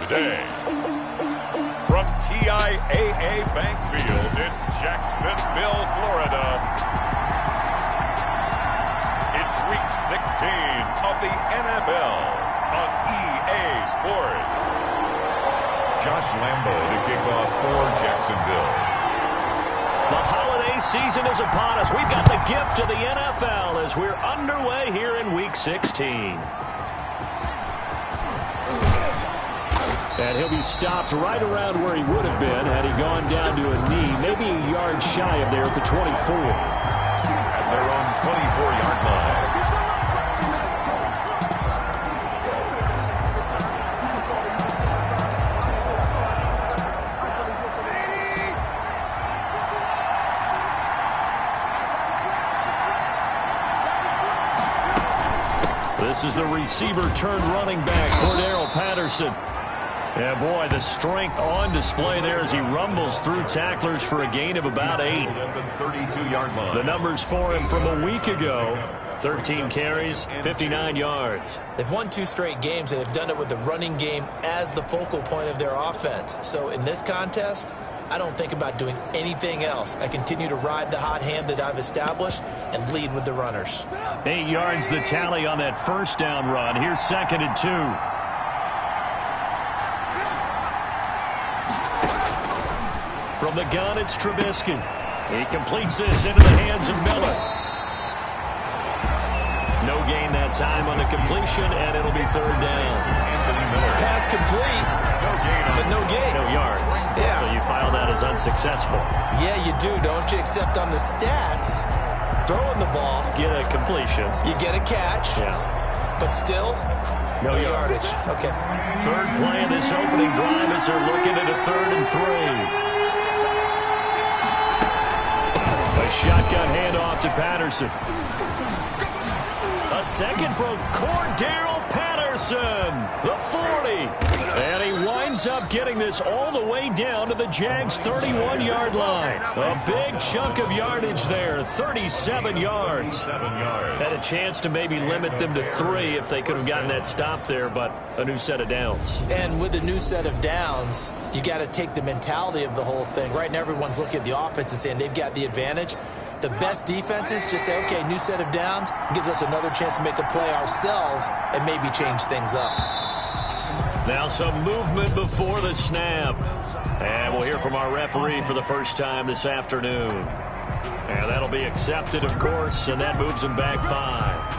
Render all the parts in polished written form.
today. From TIAA Bank Field in Jacksonville, Florida, it's Week 16 of the NFL on EA Sports. Josh Lambo to kick off for Jacksonville. The holiday season is upon us. We've got the gift of the NFL as we're underway here in Week 16. And he'll be stopped right around where he would have been had he gone down to a knee, maybe a yard shy of there at the 24. At their own 24-yard line. This is the receiver turned running back, Cordero Patterson. Yeah, boy, the strength on display there as he rumbles through tacklers for a gain of about 8. The numbers for him from a week ago, 13 carries, 59 yards. They've won 2 straight games, and they've done it with the running game as the focal point of their offense. So in this contest, I don't think about doing anything else. I continue to ride the hot hand that I've established and lead with the runners. 8 yards the tally on that first down run. Here's 2nd and 2. From the gun, it's Trubisky. He completes this into the hands of Miller. No gain that time on the completion, and it'll be 3rd down. Pass complete, but no gain. No yards. Yeah. So you file that as unsuccessful. Yeah, you do, don't you? Except on the stats, throwing the ball. Get a completion. You get a catch. Yeah. But still, no yardage. Okay. 3rd play of this opening drive as they're looking at a 3rd and 3. A shotgun handoff to Patterson. A second broke. Cordero Patterson, the 40. And he winds up getting this all the way down to the Jags' 31-yard line. A big chunk of yardage there, 37 yards. Had a chance to maybe limit them to 3 if they could have gotten that stop there, but a new set of downs. And with a new set of downs, you got to take the mentality of the whole thing. Right now, everyone's looking at the offense and saying they've got the advantage. The best defenses just say, okay, new set of downs, gives us another chance to make a play ourselves and maybe change things up. Now some movement before the snap. And we'll hear from our referee for the first time this afternoon. And that'll be accepted, of course, and that moves him back 5.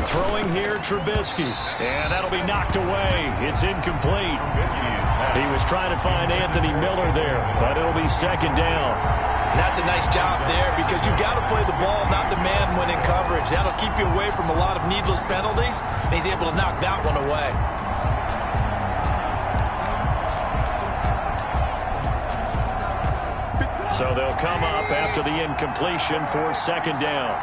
Throwing here, Trubisky. And that'll be knocked away. It's incomplete. He was trying to find Anthony Miller there, but it'll be 2nd down. And that's a nice job there because you've got to play the ball, not the man when in coverage. That'll keep you away from a lot of needless penalties, and he's able to knock that one away. So they'll come up after the incompletion for 2nd down.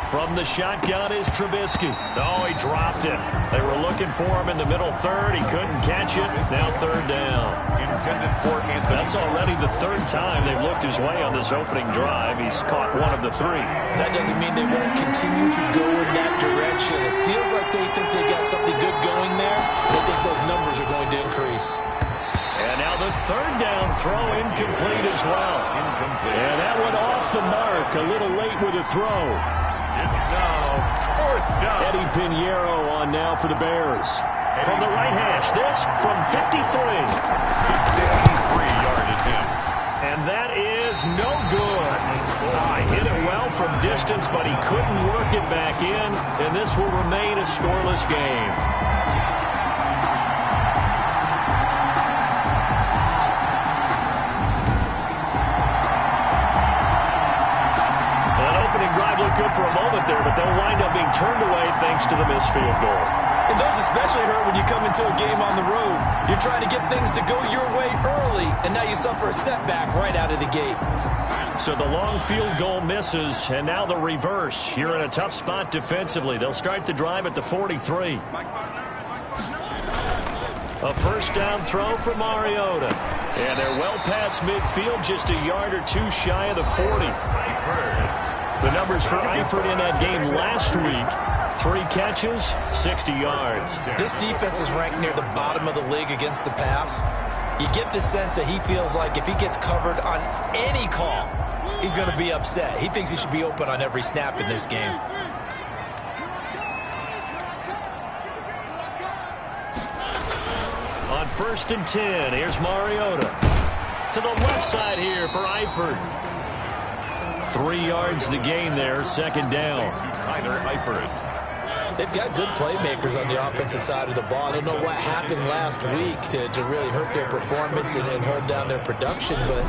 From the shotgun is Trubisky. Oh, he dropped it. They were looking for him in the middle 3rd. He couldn't catch it. Now 3rd down. Intended for Anthony. That's already the 3rd time they've looked his way on this opening drive. He's caught 1 of the 3. That doesn't mean they won't continue to go in that direction. It feels like they think they got something good going there. They think those numbers are going to increase. And now the 3rd down throw incomplete as well. Incomplete. And that went off the mark. A little late with a throw. It's now 4th down. Eddie Pinheiro on now for the Bears. From the right hash, this from 53. 53-yard attempt. And that is no good. Hit it well from distance, but he couldn't work it back in, and this will remain a scoreless game. Drive looked good for a moment there, but they'll wind up being turned away thanks to the missed field goal. And those especially hurt when you come into a game on the road. You're trying to get things to go your way early, and now you suffer a setback right out of the gate. So the long field goal misses, and now the reverse. You're in a tough spot defensively. They'll start the drive at the 43. A first down throw for Mariota. And they're well past midfield, just a yard or two shy of the 40. The numbers for Eifert in that game last week: 3 catches, 60 yards. This defense is ranked near the bottom of the league against the pass. You get the sense that he feels like if he gets covered on any call, he's going to be upset. He thinks he should be open on every snap in this game. On 1st and 10, here's Mariota. To the left side here for Eifert. 3 yards the gain there, 2nd down. Tyler Eifert. They've got good playmakers on the offensive side of the ball. I don't know what happened last week to really hurt their performance and hold down their production, but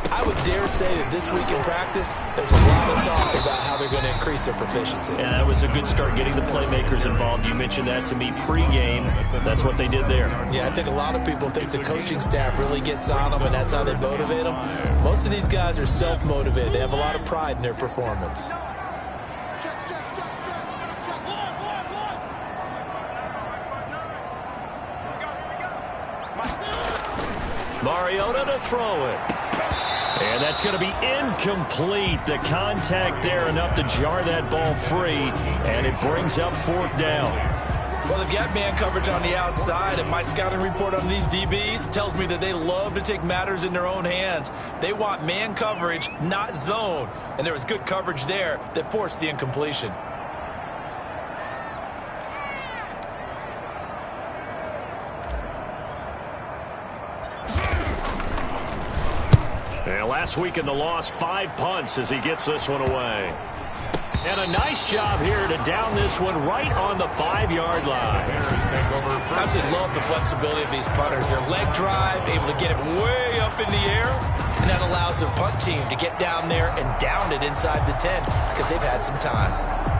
I would dare say that this week in practice, there's a lot of talk about how they're going to increase their proficiency. And that was a good start, getting the playmakers involved. You mentioned that to me pregame. That's what they did there. Yeah, I think a lot of people think the coaching staff really gets on them, and that's how they motivate them. Most of these guys are self-motivated. They have a lot of pride in their performance. Mariota to throw it. And that's going to be incomplete. The contact there enough to jar that ball free, and it brings up 4th down. Well, they've got man coverage on the outside, and my scouting report on these DBs tells me that they love to take matters in their own hands. They want man coverage, not zone. And there was good coverage there that forced the incompletion. And last week in the loss, 5 punts as he gets this one away. And a nice job here to down this one right on the 5-yard line. I absolutely love the flexibility of these punters. Their leg drive, able to get it way up in the air, and that allows the punt team to get down there and down it inside the 10 because they've had some time.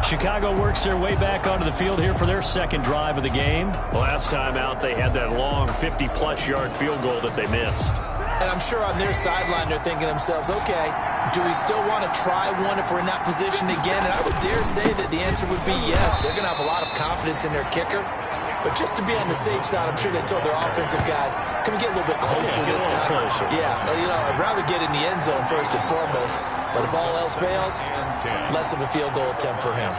Chicago works their way back onto the field here for their 2nd drive of the game. Last time out, they had that long 50-plus yard field goal that they missed. And I'm sure on their sideline they're thinking to themselves, okay, do we still want to try one if we're in that position again? And I would dare say that the answer would be yes. They're going to have a lot of confidence in their kicker. But just to be on the safe side, I'm sure they told their offensive guys, can we get a little bit closer this time? Closer. Yeah, you know, I'd rather get in the end zone first and foremost. But if all else fails, less of a field goal attempt for him.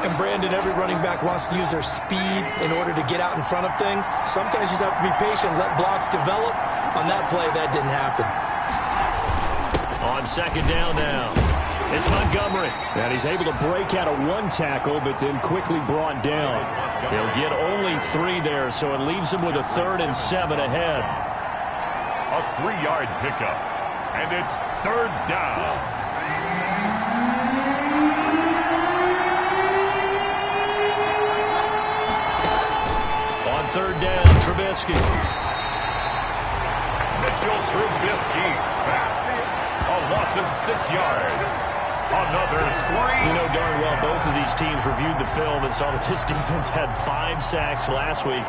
And Brandon, every running back wants to use their speed in order to get out in front of things. Sometimes you just have to be patient, let blocks develop. On that play, that didn't happen. On 2nd down now, it's Montgomery. And he's able to break out of 1 tackle, but then quickly brought down. He'll get only 3 there, so it leaves him with a 3rd and 7 ahead. A 3-yard pickup, and it's 3rd down. On 3rd down, Trubisky. Mitchell Trubisky sacked. A loss of 6 yards. Another 3. You know darn well both of these teams reviewed the film and saw that this defense had 5 sacks last week.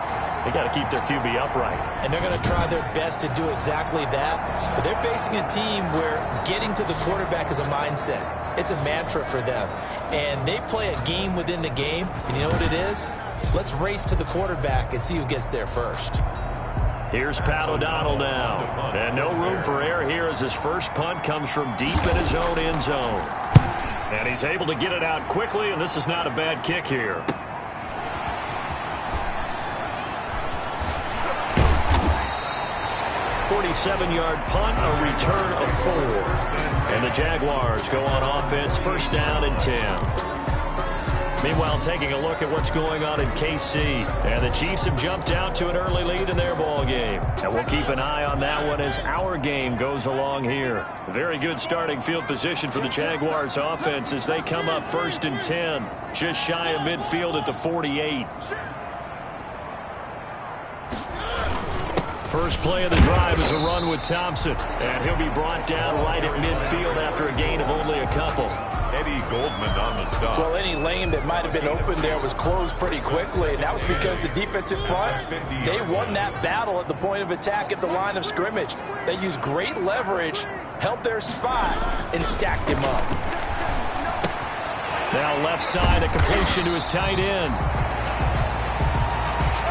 They got to keep their QB upright. And they're going to try their best to do exactly that. But they're facing a team where getting to the quarterback is a mindset. It's a mantra for them. And they play a game within the game. And you know what it is? Let's race to the quarterback and see who gets there first. Here's Pat O'Donnell now. And no room for error here as his first punt comes from deep in his own end zone. And he's able to get it out quickly, and this is not a bad kick here. .47-yard punt, a return of 4. And the Jaguars go on offense, 1st down and 10. Meanwhile, taking a look at what's going on in KC. And the Chiefs have jumped out to an early lead in their ball game. And we'll keep an eye on that one as our game goes along here. Very good starting field position for the Jaguars offense as they come up 1st and 10. Just shy of midfield at the 48. First play of the drive is a run with Thompson. And he'll be brought down right at midfield after a gain of only a couple. Eddie Goldman on the stop. Well, any lane that might have been open there was closed pretty quickly, and that was because the defensive front, they won that battle at the point of attack at the line of scrimmage. They used great leverage, held their spot, and stacked him up. Now left side, a completion to his tight end.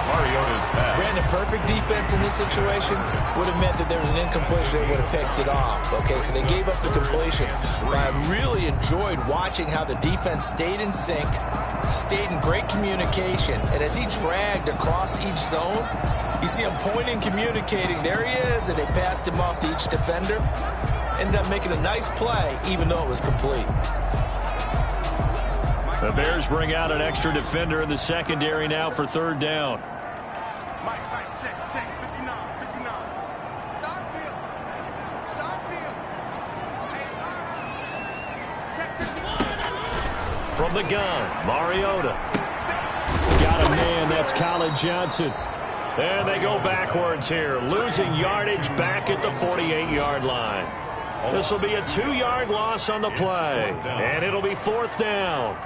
Mariota's pass. Brandon, perfect defense in this situation would have meant that there was an incompletion. They would have picked it off. Okay, so they gave up the completion. But I really enjoyed watching how the defense stayed in sync, stayed in great communication, and as he dragged across each zone, you see him pointing, communicating. There he is, and they passed him off to each defender. Ended up making a nice play, even though it was complete. The Bears bring out an extra defender in the secondary now for third down. Mike, check, 59. Side field. Check 59. From the gun, Mariota. Got a man, that's Colin Johnson. And they go backwards here, losing yardage back at the 48-yard line. This will be a 2-yard loss on the play, and it'll be fourth down.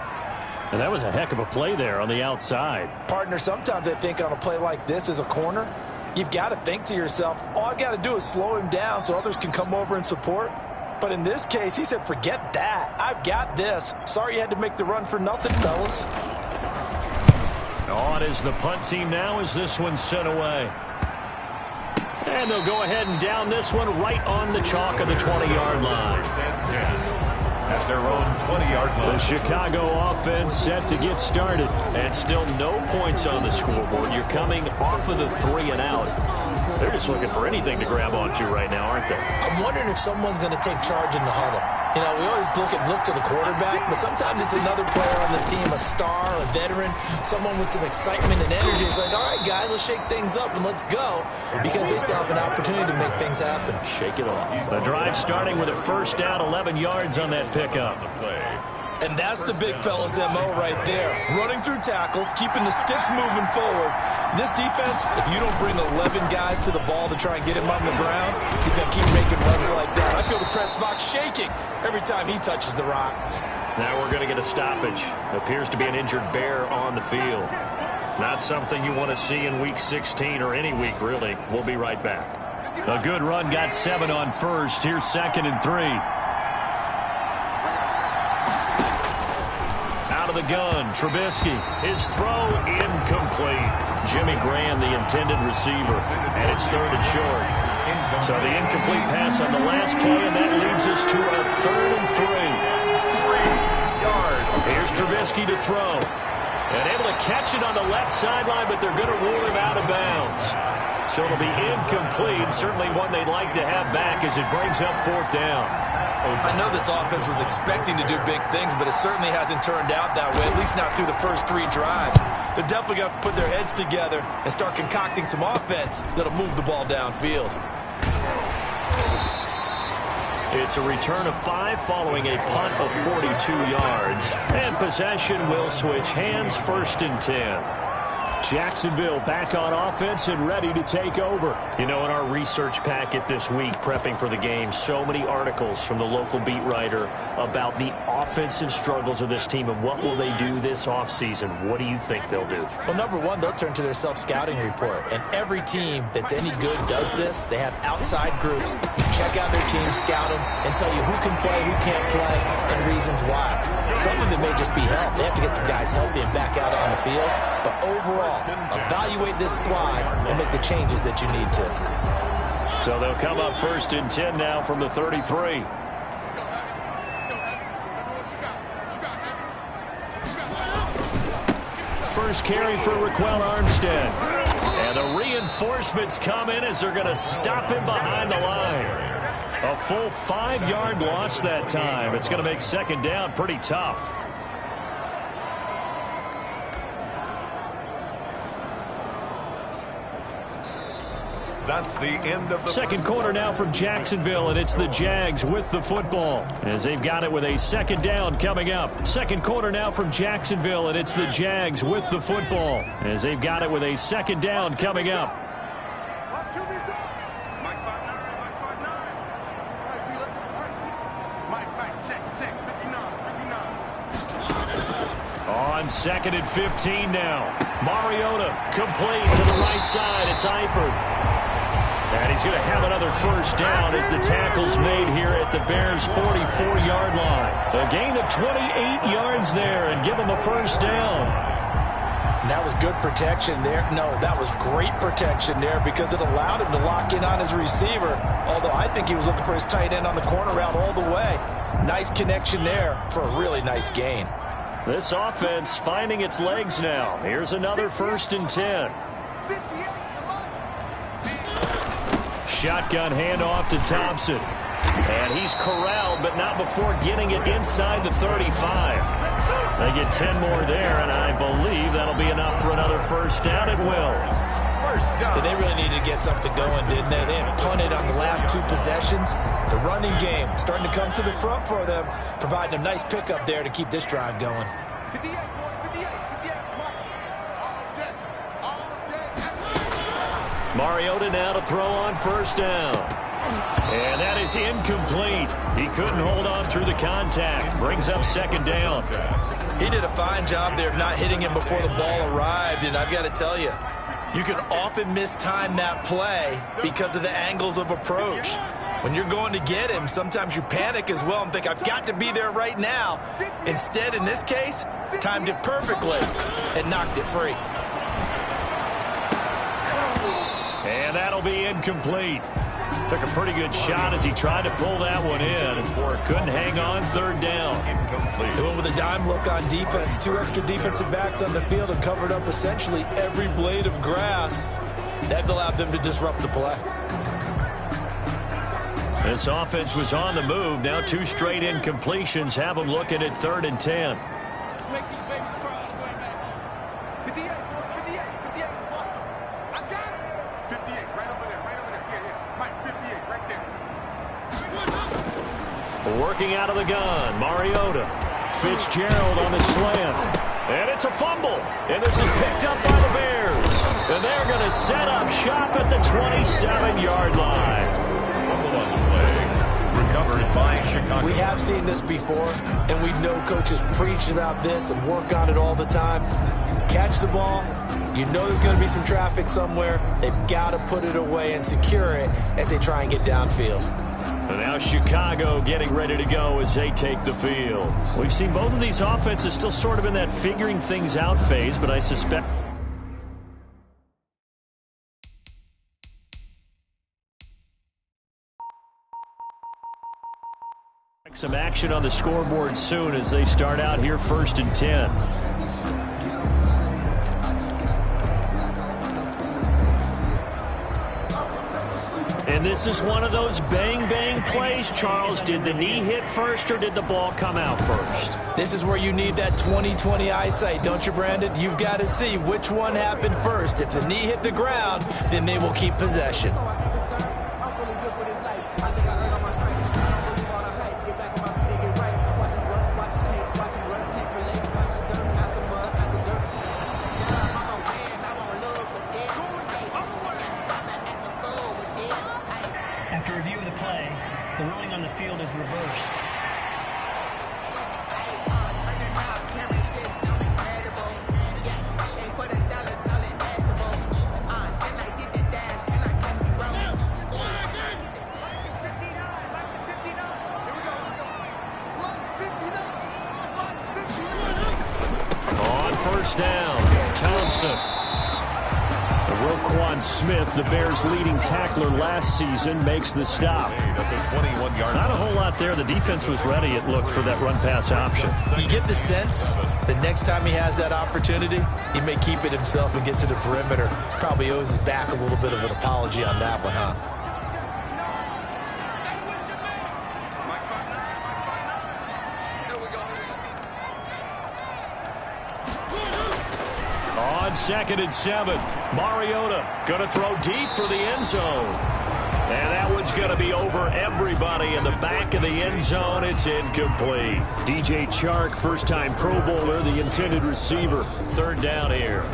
And that was a heck of a play there on the outside. Partner, sometimes I think on a play like this as a corner, you've got to think to yourself, all I've got to do is slow him down so others can come over and support. But in this case, he said, forget that. I've got this. Sorry you had to make the run for nothing, fellas. On is the punt team now as this one's sent away. And they'll go ahead and down this one right on the chalk of the 20-yard line. At their own 20-yard line. The Chicago offense set to get started. And still no points on the scoreboard. You're coming off of the 3 and out. They're just looking for anything to grab onto right now, aren't they? I'm wondering if someone's going to take charge in the huddle. You know, we always look to the quarterback, but sometimes it's another player on the team, a star, a veteran, someone with some excitement and energy. It's like, all right, guys, let's shake things up and let's go, because they still have an opportunity to make things happen. Shake it off. The drive starting with a first down, 11 yards on that pickup. And that's the big fella's MO right there. Running through tackles, keeping the sticks moving forward. This defense, if you don't bring 11 guys to the ball to try and get him on the ground, he's going to keep making runs like that. I feel the press box shaking every time he touches the rock. Now we're going to get a stoppage. Appears to be an injured Bear on the field. Not something you want to see in Week 16 or any week, really. We'll be right back. A good run got 7 on first. Here's 2nd and 3. The gun, Trubisky, his throw incomplete. Jimmy Graham, the intended receiver, and it's 3rd and short. So the incomplete pass on the last play, and that leads us to a 3rd and 3. 3 yards. Here's Trubisky to throw, and able to catch it on the left sideline, but they're going to rule him out of bounds. So it'll be incomplete. Certainly one they'd like to have back as it brings up 4th down. I know this offense was expecting to do big things, but it certainly hasn't turned out that way, at least not through the first 3 drives. They're definitely going to have to put their heads together and start concocting some offense that'll move the ball downfield. It's a return of 5 following a punt of 42 yards. And possession will switch hands, 1st and 10. Jacksonville back on offense and ready to take over. You know, in our research packet this week, prepping for the game, so many articles from the local beat writer about the offensive struggles of this team and what will they do this offseason. What do you think they'll do? Well, number one, they'll turn to their self-scouting report. And every team that's any good does this. They have outside groups. Check out their team, scout them, and tell you who can play, who can't play, and reasons why. Some of it may just be health. They have to get some guys healthy and back out on the field. But overall, evaluate this squad and make the changes that you need to. So they'll come up 1st and 10 now from the 33. First carry for Raquel Armstead. And the reinforcements come in as they're going to stop him behind the line. A full 5-yard loss that time. It's going to make 2nd down pretty tough. That's the end of the 2nd quarter now from Jacksonville, and it's the Jags with the football as they've got it with a 2nd down coming up. 2nd quarter now from Jacksonville, and it's the Jags with the football as they've got it with a 2nd down coming up. On 2nd and 15 now. Mariota complete to the right side. It's Eifert. And he's going to have another 1st down as the tackle's made here at the Bears' 44-yard line. A gain of 28 yards there and give him a 1st down. That was good protection there. No, that was great protection there because it allowed him to lock in on his receiver, although I think he was looking for his tight end on the corner route all the way. Nice connection there for a really nice gain. This offense finding its legs now. Here's another 1st and 10. Shotgun handoff to Thompson. And he's corralled, but not before getting it inside the 35. They get 10 more there, and I believe that'll be enough for another 1st down. It will. Yeah, they really needed to get something going, didn't they? They had punted on the last 2 possessions. The running game starting to come to the front for them, providing a nice pickup there to keep this drive going. 58, boys, 58, come on. All day. Mariota now to throw on 1st down. And that is incomplete. He couldn't hold on through the contact. Brings up 2nd down. He did a fine job there of not hitting him before the ball arrived, and I've got to tell you, you can often mistime that play because of the angles of approach. When you're going to get him, sometimes you panic as well and think, I've got to be there right now. Instead, in this case, timed it perfectly and knocked it free. And that'll be incomplete. Took a pretty good shot as he tried to pull that one in. Couldn't hang on 3rd down. They went with a dime look on defense. 2 extra defensive backs on the field and covered up essentially every blade of grass. That allowed them to disrupt the play. This offense was on the move. Now 2 straight incompletions have them looking at 3rd and 10. Let's make these babies cry all the way back. 58, boys, 58, come on. I got it. 58, right over there. Yeah. Mike, 58, right there. Working out of the gun, Mariota. Fitzgerald on the slant. And it's a fumble. And this is picked up by the Bears. And they're going to set up shop at the 27-yard line. Fumble on the play. Recovered by Chicago. We have seen this before, and we know coaches preach about this and work on it all the time. Catch the ball. You know there's going to be some traffic somewhere. They've got to put it away and secure it as they try and get downfield. And now Chicago getting ready to go as they take the field. We've seen both of these offenses still sort of in that figuring things out phase, but I suspect some action on the scoreboard soon as they start out here 1st and 10. And this is one of those bang-bang plays, Charles. Did the knee hit first or did the ball come out first? This is where you need that 20/20 eyesight, don't you, Brandon? You've got to see which one happened first. If the knee hit the ground, then they will keep possession. After review of the play, the ruling on the field is reversed. On 1st down, Thompson. Roquan Smith, the Bears' leading tackler last season, makes the stop. Not a whole lot there. The defense was ready, it looked, for that run-pass option. You get the sense that next time he has that opportunity, he may keep it himself and get to the perimeter. Probably owes his back a little bit of an apology on that one, huh? On 2nd and 7, Mariota going to throw deep for the end zone. And that one's going to be over everybody in the back of the end zone. It's incomplete. DJ Chark, first-time Pro Bowler, the intended receiver. 3rd down here.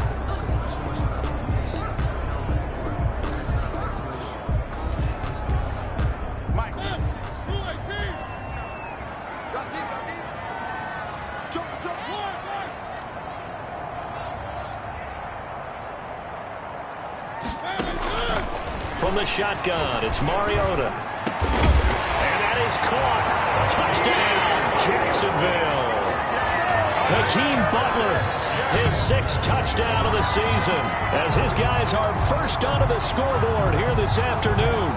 From the shotgun, it's Mariota. And that is caught. Touchdown, Jacksonville. Hakeem Butler, his 6th touchdown of the season, as his guys are first onto the scoreboard here this afternoon.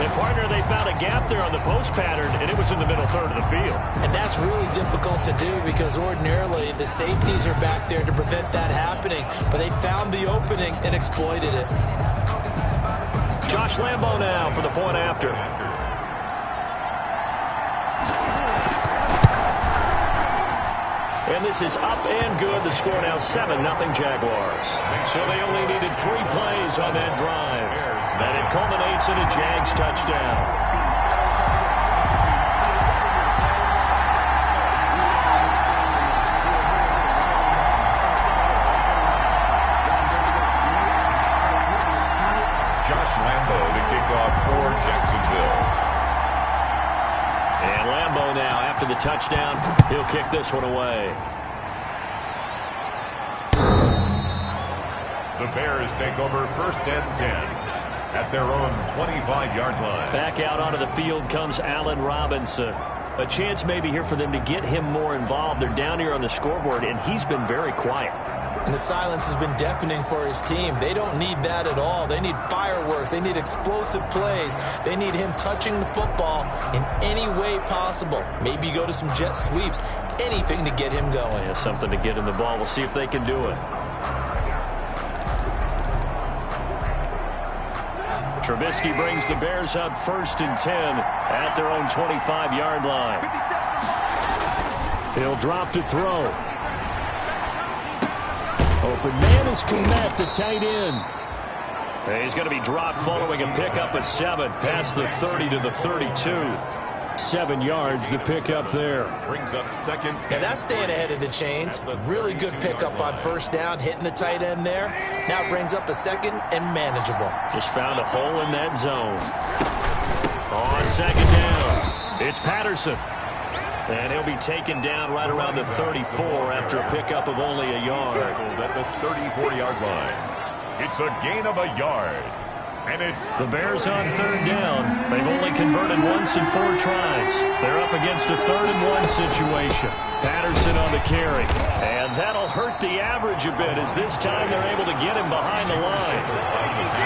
And, partner, they found a gap there on the post pattern, and it was in the middle third of the field. And that's really difficult to do because ordinarily the safeties are back there to prevent that happening. But they found the opening and exploited it. Josh Lambo now for the point after. And this is up and good. The score now 7-0 Jaguars. So they only needed 3 plays on that drive. And it culminates in a Jags touchdown. Josh Lambo to kick off for Jacksonville. And Lambo now, after the touchdown, he'll kick this one away. The Bears take over 1st and 10 at their own 25-yard line. Back out onto the field comes Allen Robinson. A chance maybe here for them to get him more involved. They're down here on the scoreboard, and he's been very quiet. And the silence has been deafening for his team. They don't need that at all. They need fireworks. They need explosive plays. They need him touching the football in any way possible. Maybe go to some jet sweeps. Anything to get him going. Yeah, something to get him the ball. We'll see if they can do it. Trubisky brings the Bears up 1st and 10 at their own 25-yard line. He'll drop to throw. Open man is Komet, the tight end. He's going to be dropped following a pickup of 7 past the 30 to the 32. 7 yards, the pickup there. Brings up 2nd. Yeah, that's staying ahead of the chains. Really good pickup on 1st down, hitting the tight end there. Now brings up a 2nd and manageable. Just found a hole in that zone. On 2nd down, it's Patterson. And he'll be taken down right around the 34 after a pickup of only a yard. Tackled at the 34-yard line. It's a gain of a yard. And it's the Bears on 3rd down. They've only converted once in 4 tries. They're up against a 3rd and 1 situation. Patterson on the carry. And that'll hurt the average a bit as this time they're able to get him behind the line.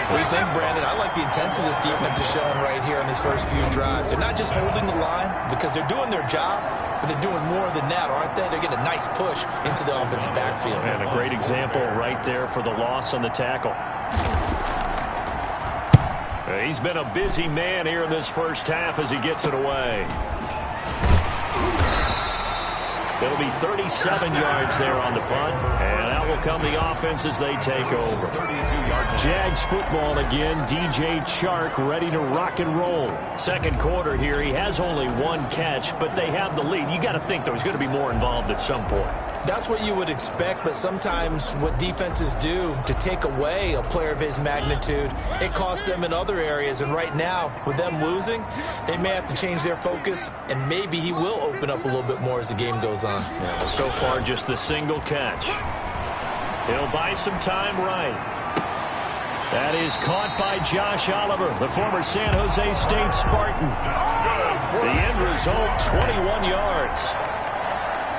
What do you think, Brandon? I like the intensity this defense is showing right here in these first few drives. They're not just holding the line because they're doing their job, but they're doing more than that, aren't they? They're getting a nice push into the offensive backfield. And a great example right there for the loss on the tackle. He's been a busy man here in this first half as he gets it away. It'll be 37 yards there on the punt, and out will come the offense as they take over. Jags football again. DJ Chark ready to rock and roll. 2nd quarter here. He has only 1 catch, but they have the lead. You got to think, though, he's going to be more involved at some point. That's what you would expect, but sometimes what defenses do to take away a player of his magnitude, it costs them in other areas. And right now, with them losing, they may have to change their focus, and maybe he will open up a little bit more as the game goes on. Yeah, so far, just the single catch. He'll buy some time right. That is caught by Josh Oliver, the former San Jose State Spartan. The end result, 21 yards.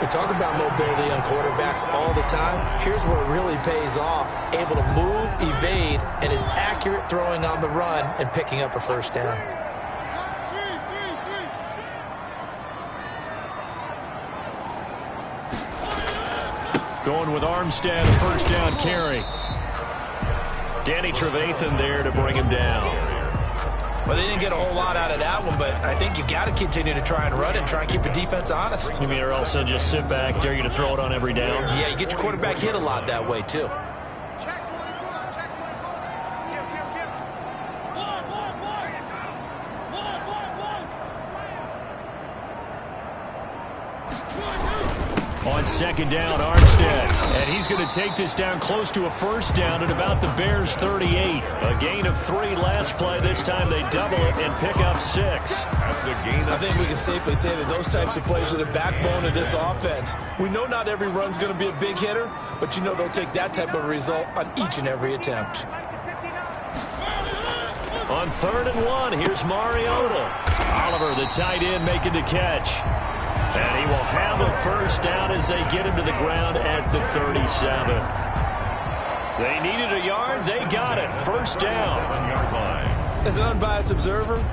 We talk about mobility on quarterbacks all the time. Here's where it really pays off. Able to move, evade, and is accurate throwing on the run and picking up a 1st down. Going with Armstead, 1st down carry. Danny Trevathan there to bring him down. Well, they didn't get a whole lot out of that one, but I think you got to continue to try and run it, try and keep the defense honest. You mean or else they'll just sit back, dare you to throw it on every down? Yeah, you get your quarterback hit a lot that way, too. On 2nd down, Armstead. And he's going to take this down close to a 1st down at about the Bears' 38. A gain of 3 last play. This time they double it and pick up 6. That's a gain of I think we can safely say that those types of plays are the backbone of this offense. We know not every run's going to be a big hitter, but you know they'll take that type of result on each and every attempt. On 3rd and 1, here's Mariota. Oliver, the tight end, making the catch. And he will have a first down as they get him to the ground at the 37. They needed a yard. They got it. First down. 7-yard line. As an unbiased observer,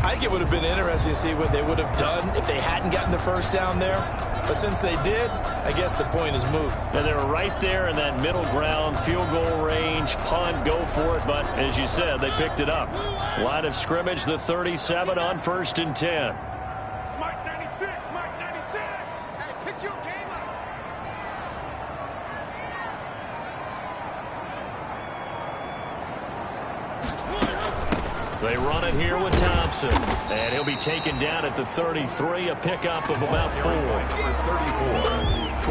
I think it would have been interesting to see what they would have done if they hadn't gotten the first down there. But since they did, I guess the point is moot. And they were right there in that middle ground, field goal range, punt, go for it. But as you said, they picked it up. Line of scrimmage, the 37 on 1st and 10. Mike 96, Mike 96. Hey, pick your game up. They run it here with Thompson. And he'll be taken down at the 33, a pickup of about 4.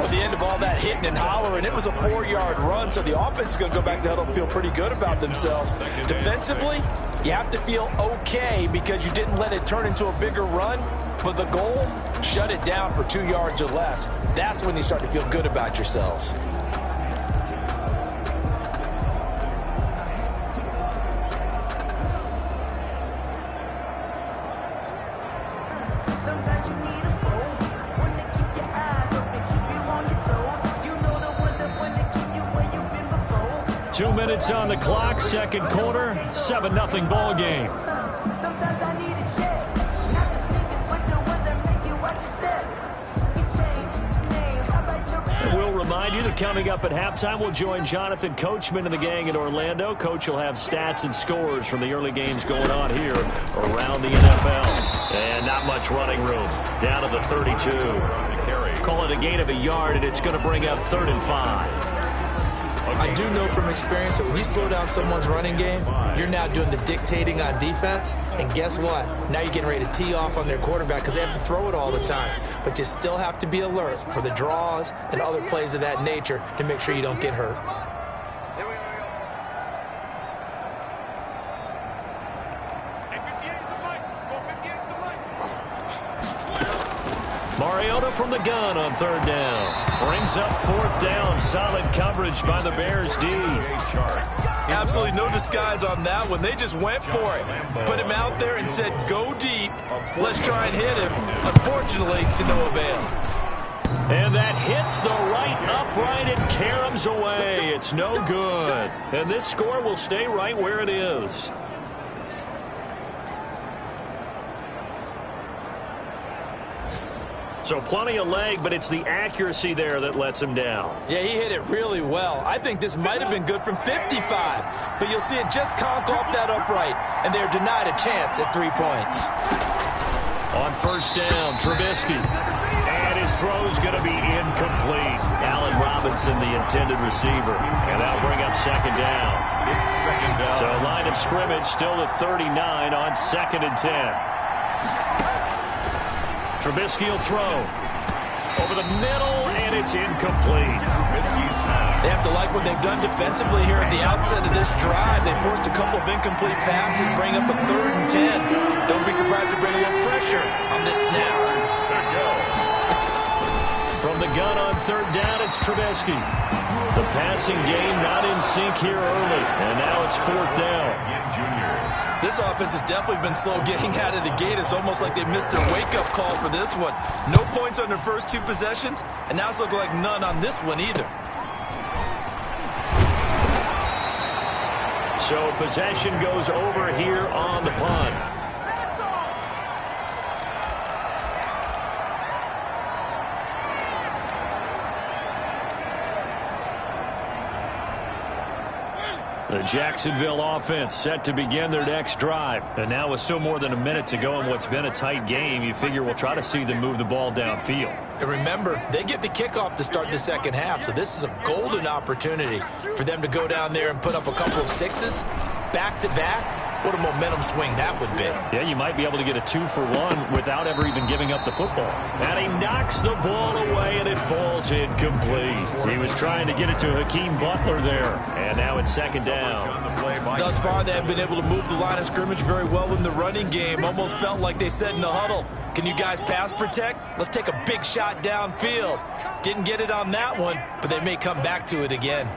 At the end of all that hitting and hollering, it was a 4-yard run, so the offense is going to go back to huddle and feel pretty good about themselves. Defensively, you have to feel okay because you didn't let it turn into a bigger run, but the goal, shut it down for 2 yards or less. That's when you start to feel good about yourselves. Sometimes you need a phone, one to keep your eyes open, keep you on your toes. You know the ones that want to keep you where you've been before. 2 minutes on the clock, second quarter, 7-0 ball game. Sometimes I need a check, not the sneakers, but the ones that make you watch your step. You change your name, how about your And we'll remind you that coming up at halftime, we'll join Jonathan Coachman and the gang in Orlando. Coach will have stats and scores from the early games going on here around the NFL. And not much running room. Down to the 32. Call it a gain of a yard, and it's going to bring up 3rd and 5. I do know from experience that when you slow down someone's running game, you're now doing the dictating on defense. And guess what? Now you're getting ready to tee off on their quarterback because they have to throw it all the time. But you still have to be alert for the draws and other plays of that nature to make sure you don't get hurt. Mariota from the gun on 3rd down. Brings up 4th down. Solid coverage by the Bears D. Absolutely no disguise on that one. They just went for it. Put him out there and said, go deep. Let's try and hit him. Unfortunately, to no avail. And that hits the right upright and caroms away. It's no good. And this score will stay right where it is. So plenty of leg, but it's the accuracy there that lets him down. Yeah, he hit it really well. I think this might have been good from 55. But you'll see it just conk off that upright, and they're denied a chance at 3 points. On 1st down, Trubisky. And his throw's going to be incomplete. Allen Robinson, the intended receiver. And that'll bring up 2nd down. It's 2nd down. So line of scrimmage still at 39 on 2nd and 10. Trubisky will throw. Over the middle, and it's incomplete. They have to like what they've done defensively here at the outset of this drive. They forced a couple of incomplete passes, bring up a 3rd and 10. Don't be surprised to bring a little pressure on this snap. From the gun on 3rd down, it's Trubisky. The passing game not in sync here early, and now it's 4th down. This offense has definitely been slow getting out of the gate. It's almost like they missed their wake-up call for this one. No points on their first 2 possessions, and now it's looking like none on this one either. So possession goes over here on the punt. The Jacksonville offense set to begin their next drive. And now with still more than a minute to go in what's been a tight game, you figure we'll try to see them move the ball downfield. And remember, they get the kickoff to start the second half, so this is a golden opportunity for them to go down there and put up a couple of 6s back-to-back. What a momentum swing that would be. Yeah, you might be able to get a 2-for-1 without ever even giving up the football. And he knocks the ball away, and it falls incomplete. He was trying to get it to Hakeem Butler there. And now it's 2nd down. Thus far, they have been able to move the line of scrimmage very well in the running game. Almost felt like they said in the huddle, can you guys pass protect? Let's take a big shot downfield. Didn't get it on that one, but they may come back to it again.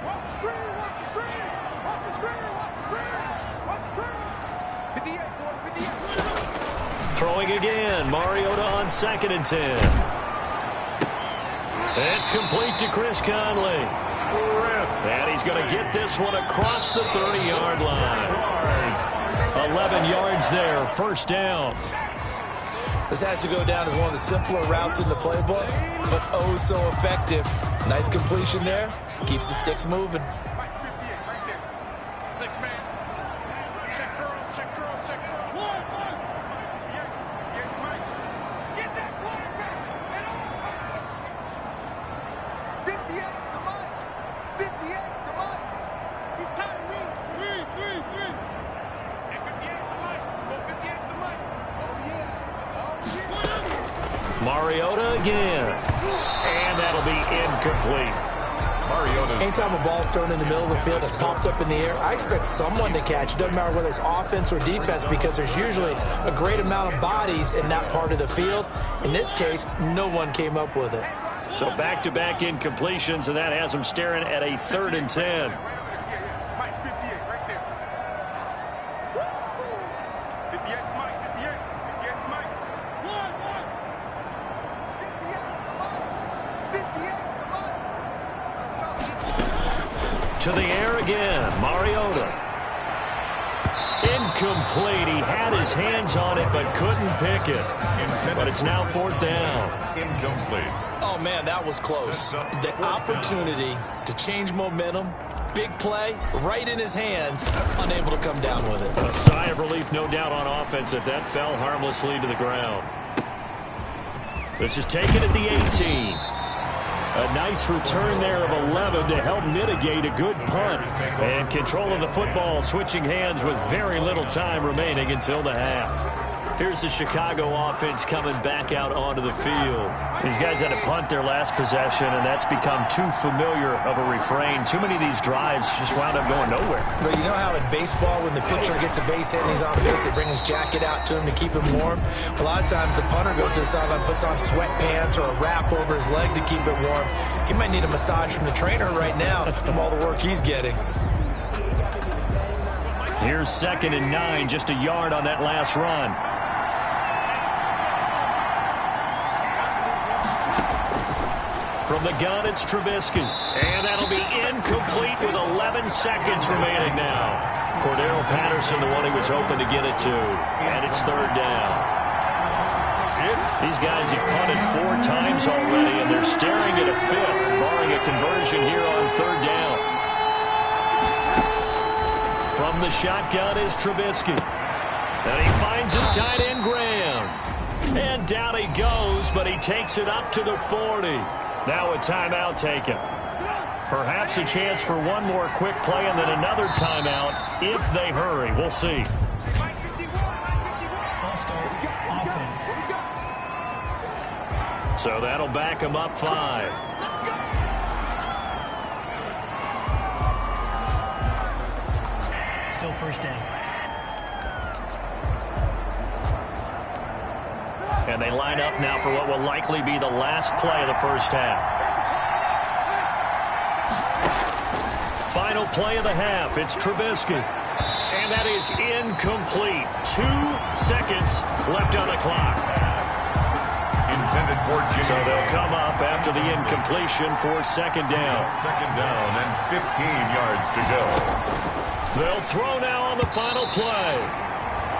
Throwing again. Mariota on 2nd and 10. It's complete to Chris Conley. And he's going to get this one across the 30-yard line. 11 yards there, first down. This has to go down as one of the simpler routes in the playbook, but oh so effective. Nice completion there. Keeps the sticks moving. Mike, 58, right there. 6 man. Check curls, check curls, check curls. One. Yeah, Mike. Get that quarterback. 58 to Mike. 58 to Mike. He's tired of me. Three. And 58 to Mike. Go 58 to Mike. Oh, yeah. Mariota again. And that'll be incomplete. Mariota. Anytime a ball's thrown in the middle of the field that's popped up in the air, I expect someone to catch. It doesn't matter whether it's offense or defense because there's usually a great amount of bodies in that part of the field. In this case, no one came up with it. So back-to-back incompletions, and that has them staring at a 3rd and 10. Mike, 58, right there. 58 to Mike, 58. 58 to Mike. 58 to Mike. 58 to Mike. Let's go. To the air again, Mariota. Incomplete. He had his hands on it but couldn't pick it. But it's now 4th down. Incomplete. Oh, man, that was close. The opportunity to change momentum, big play, right in his hands, unable to come down with it. A sigh of relief, no doubt, on offense if that fell harmlessly to the ground. This is taken at the 18. A nice return there of 11 to help mitigate a good punt. And control of the football, switching hands with very little time remaining until the half. Here's the Chicago offense coming back out onto the field. These guys had to punt their last possession, and that's become too familiar of a refrain. Too many of these drives just wound up going nowhere. But you know how in baseball, when the pitcher gets a base hit and he's on base, they bring his jacket out to him to keep him warm? A lot of times the punter goes to the sideline, puts on sweatpants or a wrap over his leg to keep it warm. He might need a massage from the trainer right now from all the work he's getting. Here's 2nd and 9, just a yard on that last run. From the gun, it's Trubisky. And that'll be incomplete with 11 seconds remaining now. Cordero Patterson, the one he was hoping to get it to. And it's 3rd down. These guys have punted 4 times already, and they're staring at a 5th, barring a conversion here on 3rd down. From the shotgun is Trubisky. And he finds his tight end, Graham. And down he goes, but he takes it up to the 40. Now a timeout taken. Perhaps a chance for one more quick play and then another timeout if they hurry. We'll see. False start, offense. So that'll back them up 5. Still first down. And they line up now for what will likely be the last play of the first half. Final play of the half. It's Trubisky. And that is incomplete. 2 seconds left on the clock. Intended for Jimmy. So they'll come up after the incompletion for 2nd down. 2nd down and 15 yards to go. They'll throw now on the final play.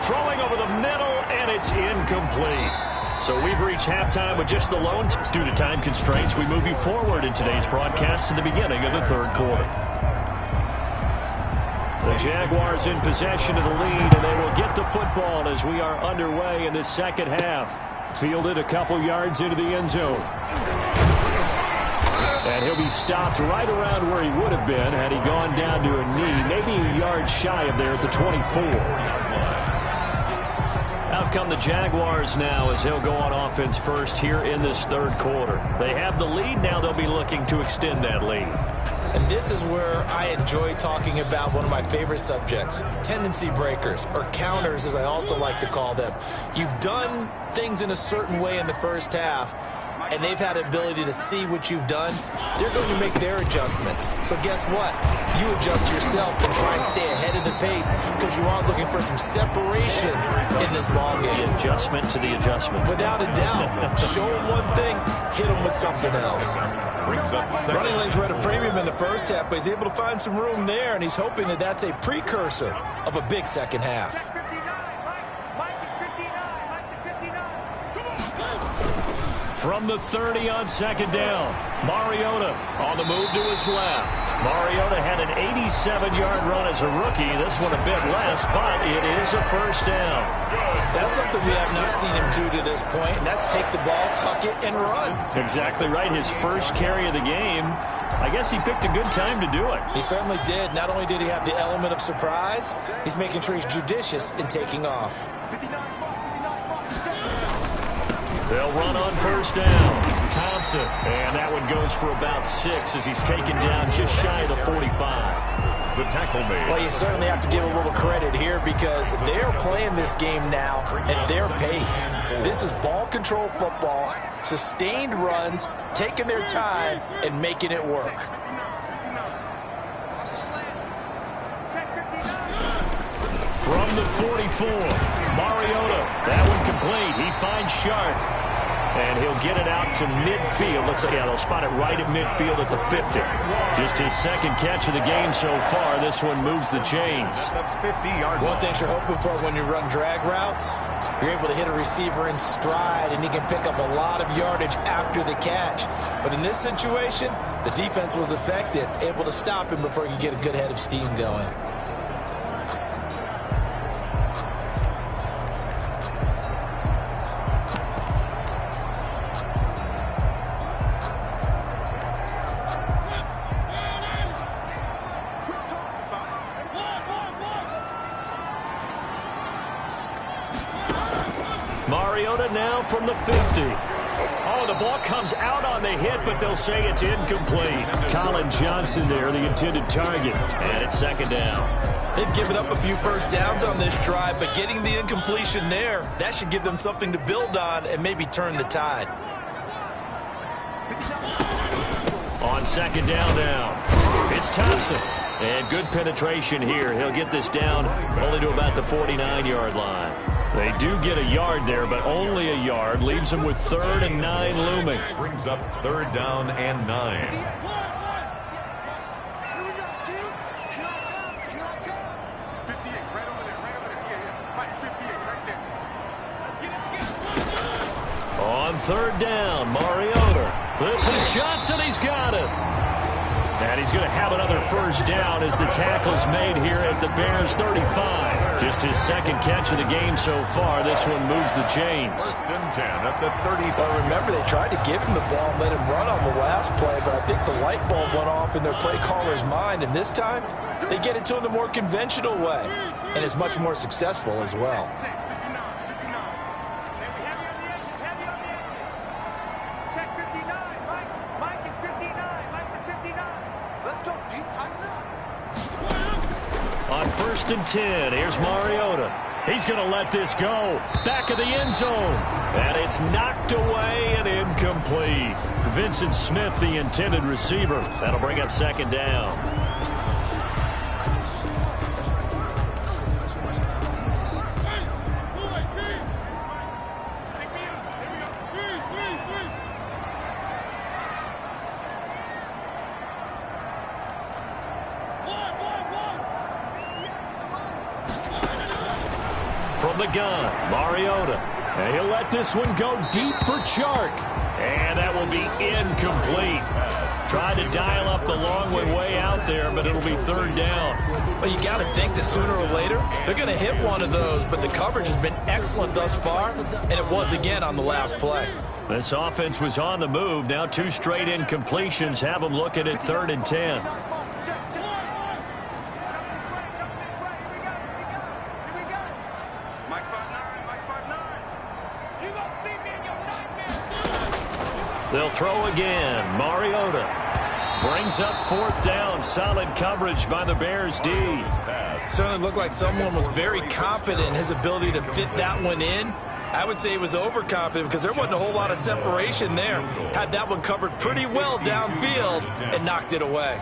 Throwing over the middle, and it's incomplete. So we've reached halftime with just the lone. Due to time constraints, we move you forward in today's broadcast to the beginning of the 3rd quarter. The Jaguars in possession of the lead, and they will get the football as we are underway in this 2nd half. Fielded a couple yards into the end zone. And he'll be stopped right around where he would have been had he gone down to a knee, maybe a yard shy of there at the 24. Out come the Jaguars now as they'll go on offense first here in this 3rd quarter. They have the lead. Now they'll be looking to extend that lead. And this is where I enjoy talking about one of my favorite subjects, tendency breakers, or counters as I also like to call them. You've done things in a certain way in the first half. and they've had the ability to see what you've done, they're going to make their adjustments. So guess what? You adjust yourself and try and stay ahead of the pace because you are looking for some separation in this ball game. The adjustment to the adjustment. Without a doubt. Show them one thing, hit them with something else. Brings up second. Running lanes were at a premium in the first half, but he's able to find some room there, and he's hoping that that's a precursor of a big second half. From the 30 on second down, Mariota on the move to his left. Mariota had an 87-yard run as a rookie. This one a bit less, but it is a first down. That's something we have not seen him do to this point, and that's take the ball, tuck it, and run. Exactly right. His first carry of the game. I guess he picked a good time to do it. He certainly did. Not only did he have the element of surprise, he's making sure he's judicious in taking off. They'll run on first down. Thompson. And that one goes for about 6 as he's taken down just shy of the 45. The tackle made. Well, you certainly have to give a little credit here because they're playing this game now at their pace. This is ball control football, sustained runs, taking their time, and making it work. From the 44, Mariota. That one complete. He finds Sharp. And he'll get it out to midfield. Let's say, yeah, they'll spot it right at midfield at the 50. Just his second catch of the game so far. This one moves the chains. One thing you're hoping for when you run drag routes, you're able to hit a receiver in stride, and he can pick up a lot of yardage after the catch. But in this situation, the defense was effective, able to stop him before he could get a good head of steam going. Mariota now from the 50. Oh, the ball comes out on the hit, but they'll say it's incomplete. Colin Johnson there, the intended target. And it's second down. They've given up a few first downs on this drive, but getting the incompletion there, that should give them something to build on and maybe turn the tide. On second down now, it's Thompson. And good penetration here. He'll get this down only to about the 49-yard line. They do get a yard there, but only a yard. Leaves them with 3rd and 9 looming. Brings up 3rd down and 9. On 3rd down, Mariota. This is Johnson. He's got it. And he's going to have another first down as the tackle's made here at the Bears' 35. Just his second catch of the game so far. This one moves the chains. 1st and 10 at the 35. Well, remember, they tried to give him the ball and let him run on the last play, but I think the light bulb went off in their play caller's mind, and this time they get it to him the more conventional way, and it's much more successful as well. On 1st and 10, here's Mariota. He's going to let this go. Back of the end zone. And it's knocked away and incomplete. Vincent Smith, the intended receiver. That'll bring up second down. From the gun, Mariota. And he'll let this one go deep for Chark. And that will be incomplete. Tried to dial up the long way out there, but it'll be 3rd down. Well, you got to think that sooner or later, they're going to hit one of those, but the coverage has been excellent thus far, and it was again on the last play. This offense was on the move. Now 2 straight incompletions have them looking at 3rd and 10. They'll throw again. Mariota brings up 4th down. Solid coverage by the Bears D. Certainly looked like someone was very confident in his ability to fit that one in. I would say he was overconfident because there wasn't a whole lot of separation there. Had that one covered pretty well downfield and knocked it away.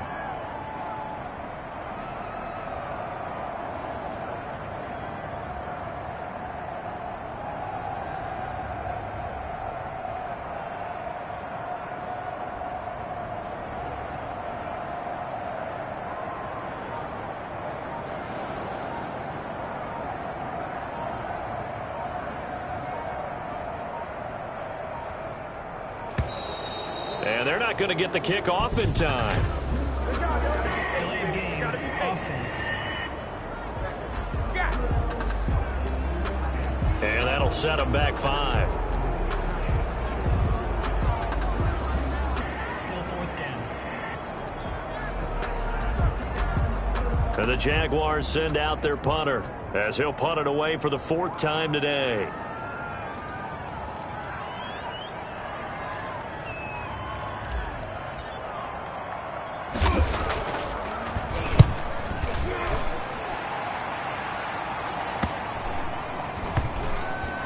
And they're not going to get the kick off in time. Delay of game, offense. And that'll set them back 5. Still fourth down. And the Jaguars send out their punter as he'll punt it away for the 4th time today.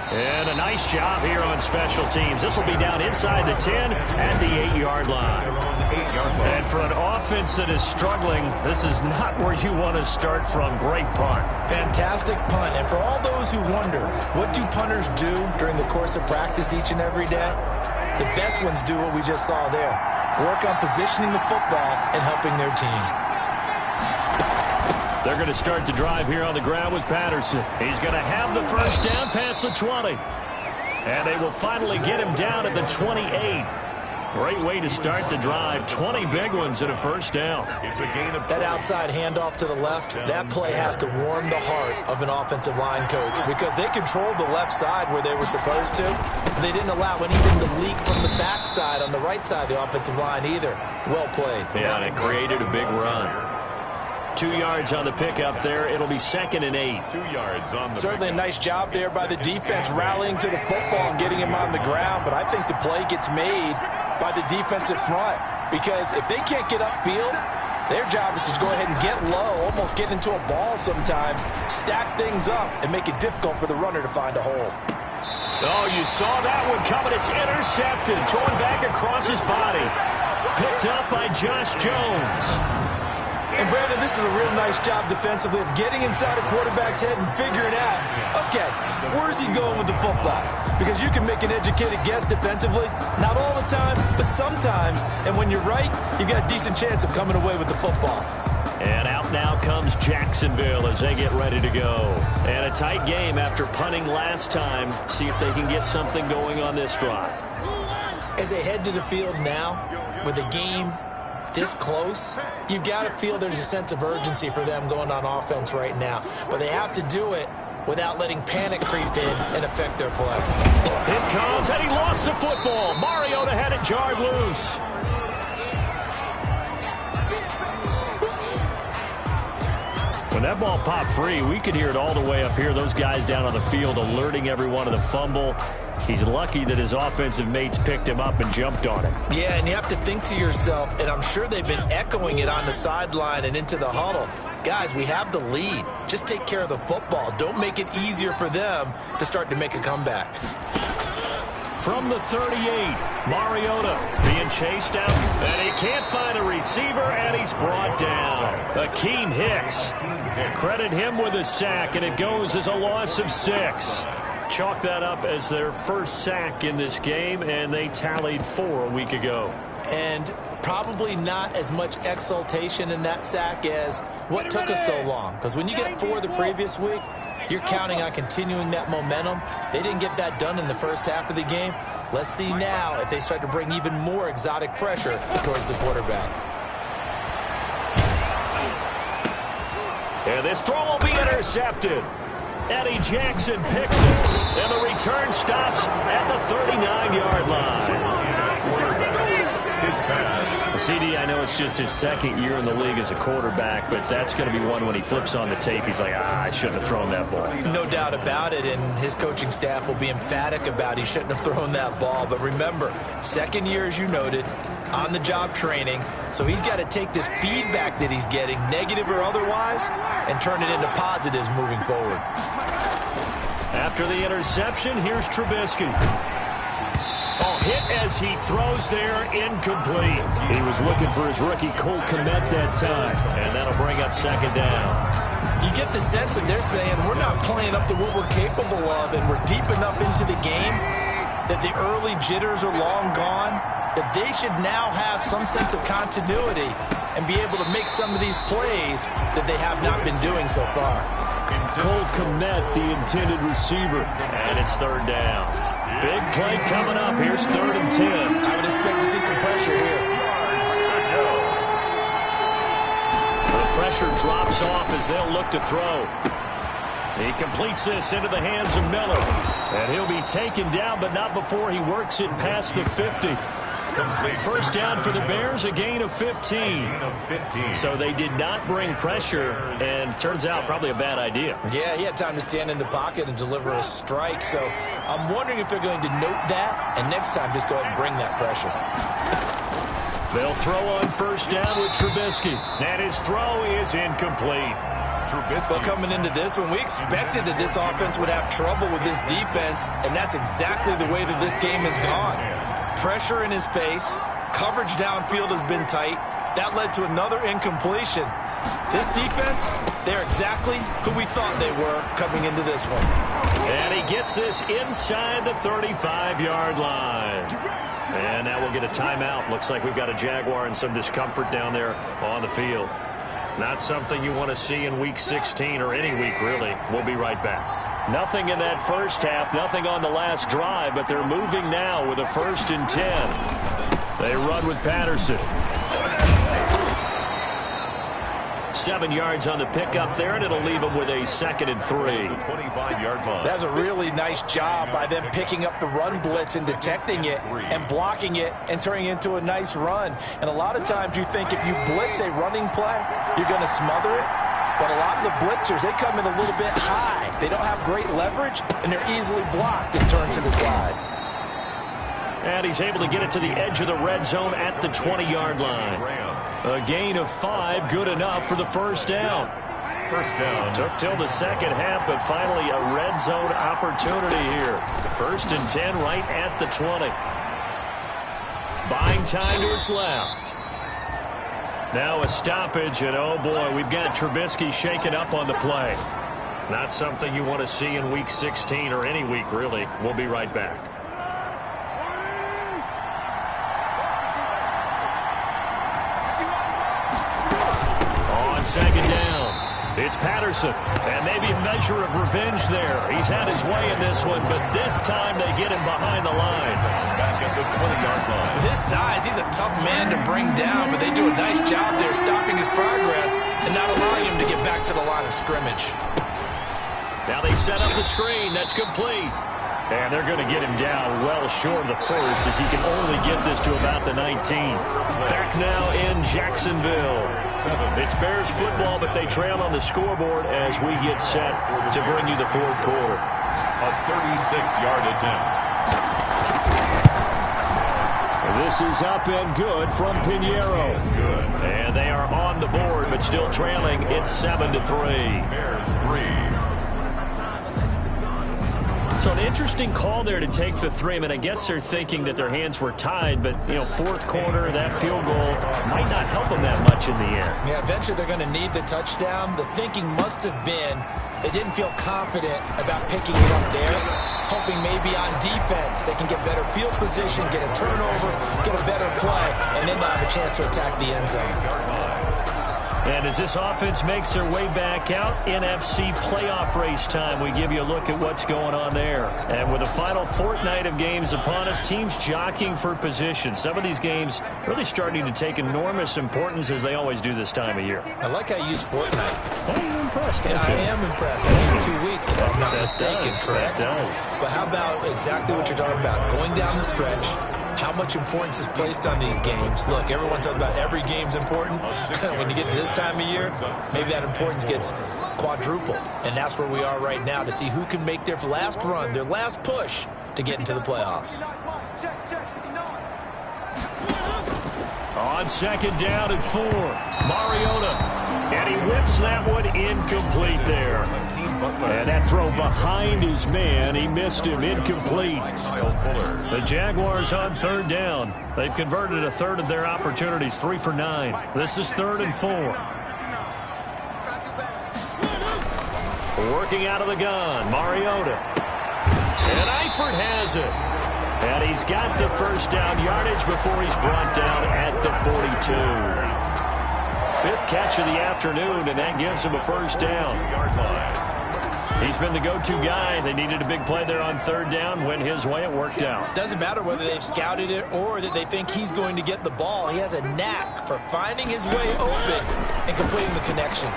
And a nice job here on special teams. This will be down inside the 10 at the 8-yard line. And for an offense that is struggling, this is not where you want to start from. Great punt. Fantastic punt. And for all those who wonder, what do punters do during the course of practice each and every day? The best ones do what we just saw there. Work on positioning the football and helping their team. They're going to start the drive here on the ground with Patterson. He's going to have the first down past the 20. And they will finally get him down at the 28. Great way to start the drive. 20 big ones and a first down. It's a gain of That outside handoff to the left, that play has to warm the heart of an offensive line coach because they controlled the left side where they were supposed to. They didn't allow anything to leak from the backside on the right side of the offensive line either. Well played. Yeah, and it created a big run. 2 yards on the pickup there. It'll be 2nd and 8. 2 yards on the Certainly a nice job there by the defense rallying to the football and getting him on the ground, but I think the play gets made by the defensive front because if they can't get upfield, their job is to go ahead and get low, almost get into a ball sometimes, stack things up, and make it difficult for the runner to find a hole. Oh, you saw that one coming. It's intercepted. Thrown back across his body. Picked up by Josh Jones. And, Brandon, this is a real nice job defensively of getting inside a quarterback's head and figuring out, okay, where's he going with the football? Because you can make an educated guess defensively, not all the time, but sometimes. And when you're right, you've got a decent chance of coming away with the football. And out now comes Jacksonville as they get ready to go. And a tight game after punting last time. See if they can get something going on this drive. As they head to the field now, with the game this close, you've got to feel there's a sense of urgency for them going on offense right now. But they have to do it without letting panic creep in and affect their play. It comes, and he lost the football. Mariota had it jarred loose. When that ball popped free, we could hear it all the way up here. Those guys down on the field alerting everyone of the fumble. He's lucky that his offensive mates picked him up and jumped on it. Yeah, and you have to think to yourself, and I'm sure they've been echoing it on the sideline and into the huddle. Guys, we have the lead. Just take care of the football. Don't make it easier for them to start to make a comeback. From the 38, Mariota being chased out, and he can't find a receiver, and he's brought down. Akeem Hicks. Credit him with a sack, and it goes as a loss of 6. Chalk that up as their first sack in this game, and they tallied 4 a week ago. And probably not as much exultation in that sack as what took us so long. Because when you get 4 the previous week, you're counting on continuing that momentum. They didn't get that done in the first half of the game. Let's see now if they start to bring even more exotic pressure towards the quarterback. And this throw will be intercepted. Eddie Jackson picks it, and the return stops at the 39-yard line. CD, I know it's just his 2nd year in the league as a quarterback, but that's going to be one when he flips on the tape. He's like, I shouldn't have thrown that ball. No doubt about it, and his coaching staff will be emphatic about he shouldn't have thrown that ball. But remember, 2nd year, as you noted, on-the-job training, so he's got to take this feedback that he's getting, negative or otherwise, and turn it into positives moving forward. After the interception, here's Trubisky. Oh, hit as he throws there, incomplete. He was looking for his rookie Cole Kmet that time, and that'll bring up second down. You get the sense that they're saying we're not playing up to what we're capable of, and we're deep enough into the game that the early jitters are long gone, that they should now have some sense of continuity and be able to make some of these plays that they have not been doing so far. Cole Kmet, the intended receiver, and it's third down. Big play coming up. Here's 3rd and 10. I would expect to see some pressure here. The pressure drops off as they'll look to throw. He completes this into the hands of Miller. And he'll be taken down, but not before he works it past the 50. First down for the Bears, a gain of 15. So they did not bring pressure, and turns out probably a bad idea. Yeah, he had time to stand in the pocket and deliver a strike. So I'm wondering if they're going to note that, and next time just go ahead and bring that pressure. They'll throw on first down with Trubisky. And his throw is incomplete. Well, coming into this one, we expected that this offense would have trouble with this defense, and that's exactly the way that this game has gone. Pressure in his face. Coverage downfield has been tight. That led to another incompletion. This defense, they're exactly who we thought they were coming into this one. And he gets this inside the 35-yard line. And now we'll get a timeout. Looks like we've got a Jaguar and some discomfort down there on the field. Not something you want to see in Week 16 or any week, really. We'll be right back. Nothing in that first half, nothing on the last drive, but they're moving now with a 1st and 10. They run with Patterson. 7 yards on the pickup there, and it'll leave them with a 2nd and 3. 25-yard line. That's a really nice job by them picking up the run blitz and detecting it and blocking it and turning it into a nice run. And a lot of times you think if you blitz a running play, you're going to smother it. But a lot of the blitzers, they come in a little bit high. They don't have great leverage, and they're easily blocked and turned to the side. And he's able to get it to the edge of the red zone at the 20-yard line. A gain of 5, good enough for the first down. First down. Took till the second half, but finally a red zone opportunity here. 1st and 10 right at the 20. Buying time to his left. Now a stoppage, and oh boy, we've got Trubisky shaken up on the play. Not something you want to see in Week 16 or any week, really. We'll be right back. On second down, it's Patterson, and maybe a measure of revenge there. He's had his way in this one, but this time they get him behind the line. Back at the 20-yard line. With his size, he's a tough man to bring down, but they do a nice job there stopping his progress and not allowing him to get back to the line of scrimmage. Now they set up the screen. That's complete. And they're going to get him down well short of the first, as he can only get this to about the 19. Back now in Jacksonville. It's Bears football, but they trail on the scoreboard as we get set to bring you the 4th quarter. A 36-yard attempt. This is up and good from Pinheiro. And they are on the board, but still trailing. It's 7-3. Bears 3. So an interesting call there to take the 3. I mean, I guess they're thinking that their hands were tied, but, you know, 4th quarter, that field goal might not help them that much in the end. Yeah, eventually they're going to need the touchdown. The thinking must have been they didn't feel confident about picking it up there, hoping maybe on defense they can get better field position, get a turnover, get a better play, and then they'll have a chance to attack the end zone. And as this offense makes their way back out, NFC playoff race time, we give you a look at what's going on there. And with the final fortnight of games upon us, teams jockeying for position. Some of these games really starting to take enormous importance, as they always do this time of year. I like how you use fortnight. Oh, you're impressed, Yeah, I am impressed. That means 2 weeks, if I'm not mistaken, correct? That does. But how about exactly what you're talking about? Going down the stretch, how much importance is placed on these games. Look, everyone talks about every game's important. When you get to this time of year, maybe that importance gets quadrupled. And that's where we are right now, to see who can make their last run, their last push to get into the playoffs. On 2nd down and 4, Mariota. And he whips that one incomplete there. And that throw behind his man, he missed him, incomplete. The Jaguars on third down. They've converted a third of their opportunities, 3 for 9. This is 3rd and 4. Working out of the gun, Mariota. And Eifert has it. And he's got the first down yardage before he's brought down at the 42. 5th catch of the afternoon, and that gives him a first down. He's been the go-to guy. They needed a big play there on third down. Went his way. It worked out. Doesn't matter whether they've scouted it or that they think he's going to get the ball. He has a knack for finding his way open and completing the connection.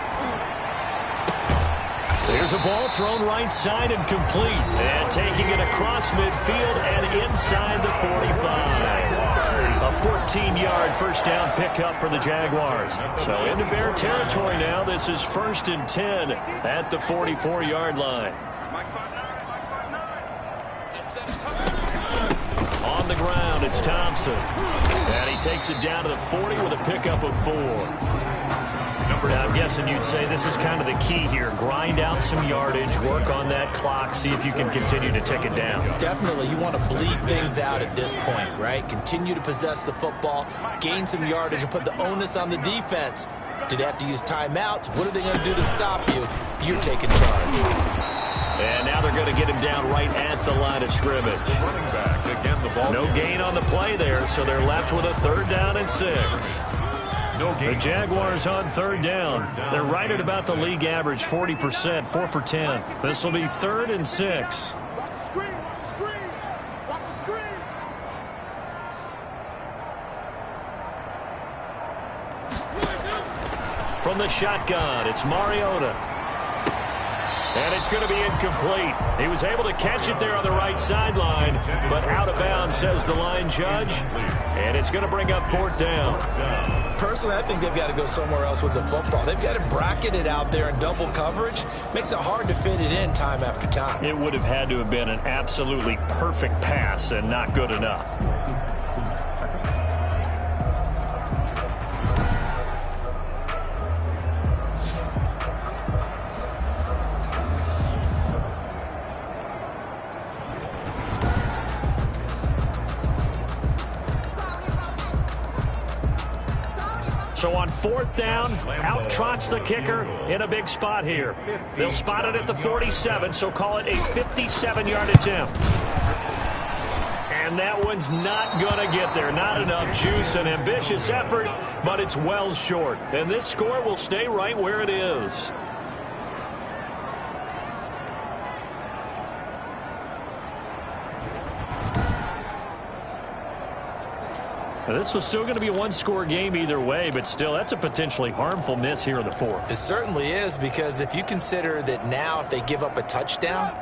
There's a ball thrown right side and complete. And taking it across midfield and inside the 45. A 14-yard first down pickup for the Jaguars. So into Bear territory now. This is 1st and 10 at the 44-yard line. On the ground, it's Thompson. And he takes it down to the 40 with a pickup of 4. Now, I'm guessing you'd say this is kind of the key here. Grind out some yardage, work on that clock, see if you can continue to tick it down. Definitely. You want to bleed things out at this point, right? Continue to possess the football, gain some yardage, and put the onus on the defense. Do they have to use timeouts? What are they going to do to stop you? You're taking charge. And now they're going to get him down right at the line of scrimmage. Running back, again, the ball. No gain on the play there, so they're left with a 3rd down and 6. The Jaguars on third down. They're right at about the league average, 40%, 4 for 10. This will be 3rd and 6. Watch the screen, watch the screen, watch the screen. From the shotgun, it's Mariota. And it's going to be incomplete. He was able to catch it there on the right sideline, but out of bounds, says the line judge. And it's going to bring up 4th down. Personally, I think they've got to go somewhere else with the football. They've got it bracketed out there in double coverage. Makes it hard to fit it in time after time. It would have had to have been an absolutely perfect pass and not good enough. So on 4th down, out trots the kicker in a big spot here. They'll spot it at the 47, so call it a 57-yard attempt. And that one's not going to get there. Not enough juice, an ambitious effort, but it's well short. And this score will stay right where it is. This was still going to be a one-score game either way, but still, that's a potentially harmful miss here in the 4th. It certainly is, because if you consider that now if they give up a touchdown,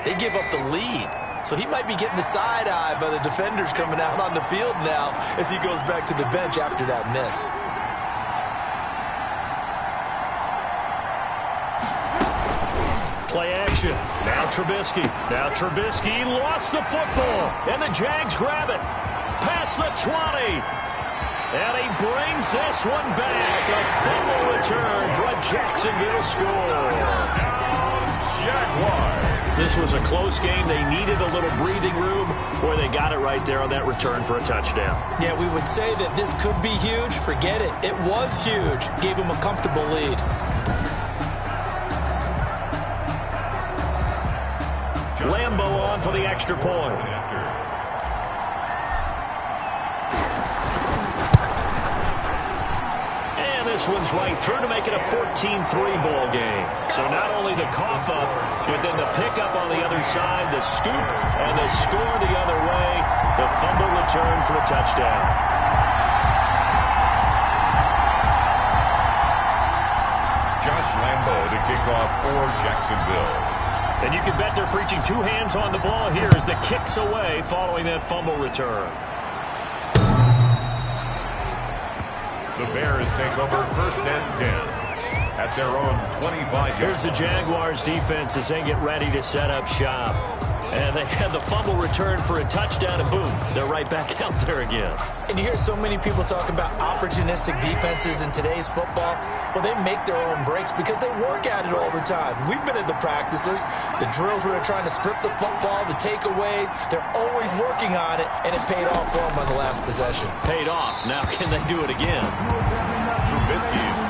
they give up the lead. So he might be getting the side-eye by the defenders coming out on the field now as he goes back to the bench after that miss. Play action. Now Trubisky. Now Trubisky lost the football, and the Jags grab it. Past the 20. And he brings this one back. A fumble return for a Jacksonville score. Jaguars. This was a close game. They needed a little breathing room, or they got it right there on that return for a touchdown. Yeah, we would say that this could be huge. Forget it. It was huge. Gave him a comfortable lead. Lambeau on for the extra point. This one's right through to make it a 14-3 ball game. So not only the cough up, but then the pickup on the other side, the scoop, and the score the other way. The fumble return for a touchdown. Josh Lambeau to kick off for Jacksonville. And you can bet they're preaching 2 hands on the ball here as the kick's away following that fumble return. The Bears take over 1st and 10 at their own 25 yards. Here's the Jaguars defense as they get ready to set up shop. And they had the fumble return for a touchdown, and boom, they're right back out there again. And you hear so many people talk about opportunistic defenses in today's football. Well, they make their own breaks because they work at it all the time. We've been at the practices, the drills where they're trying to strip the football, the takeaways. They're always working on it, and it paid off for them on the last possession. Paid off. Now can they do it again?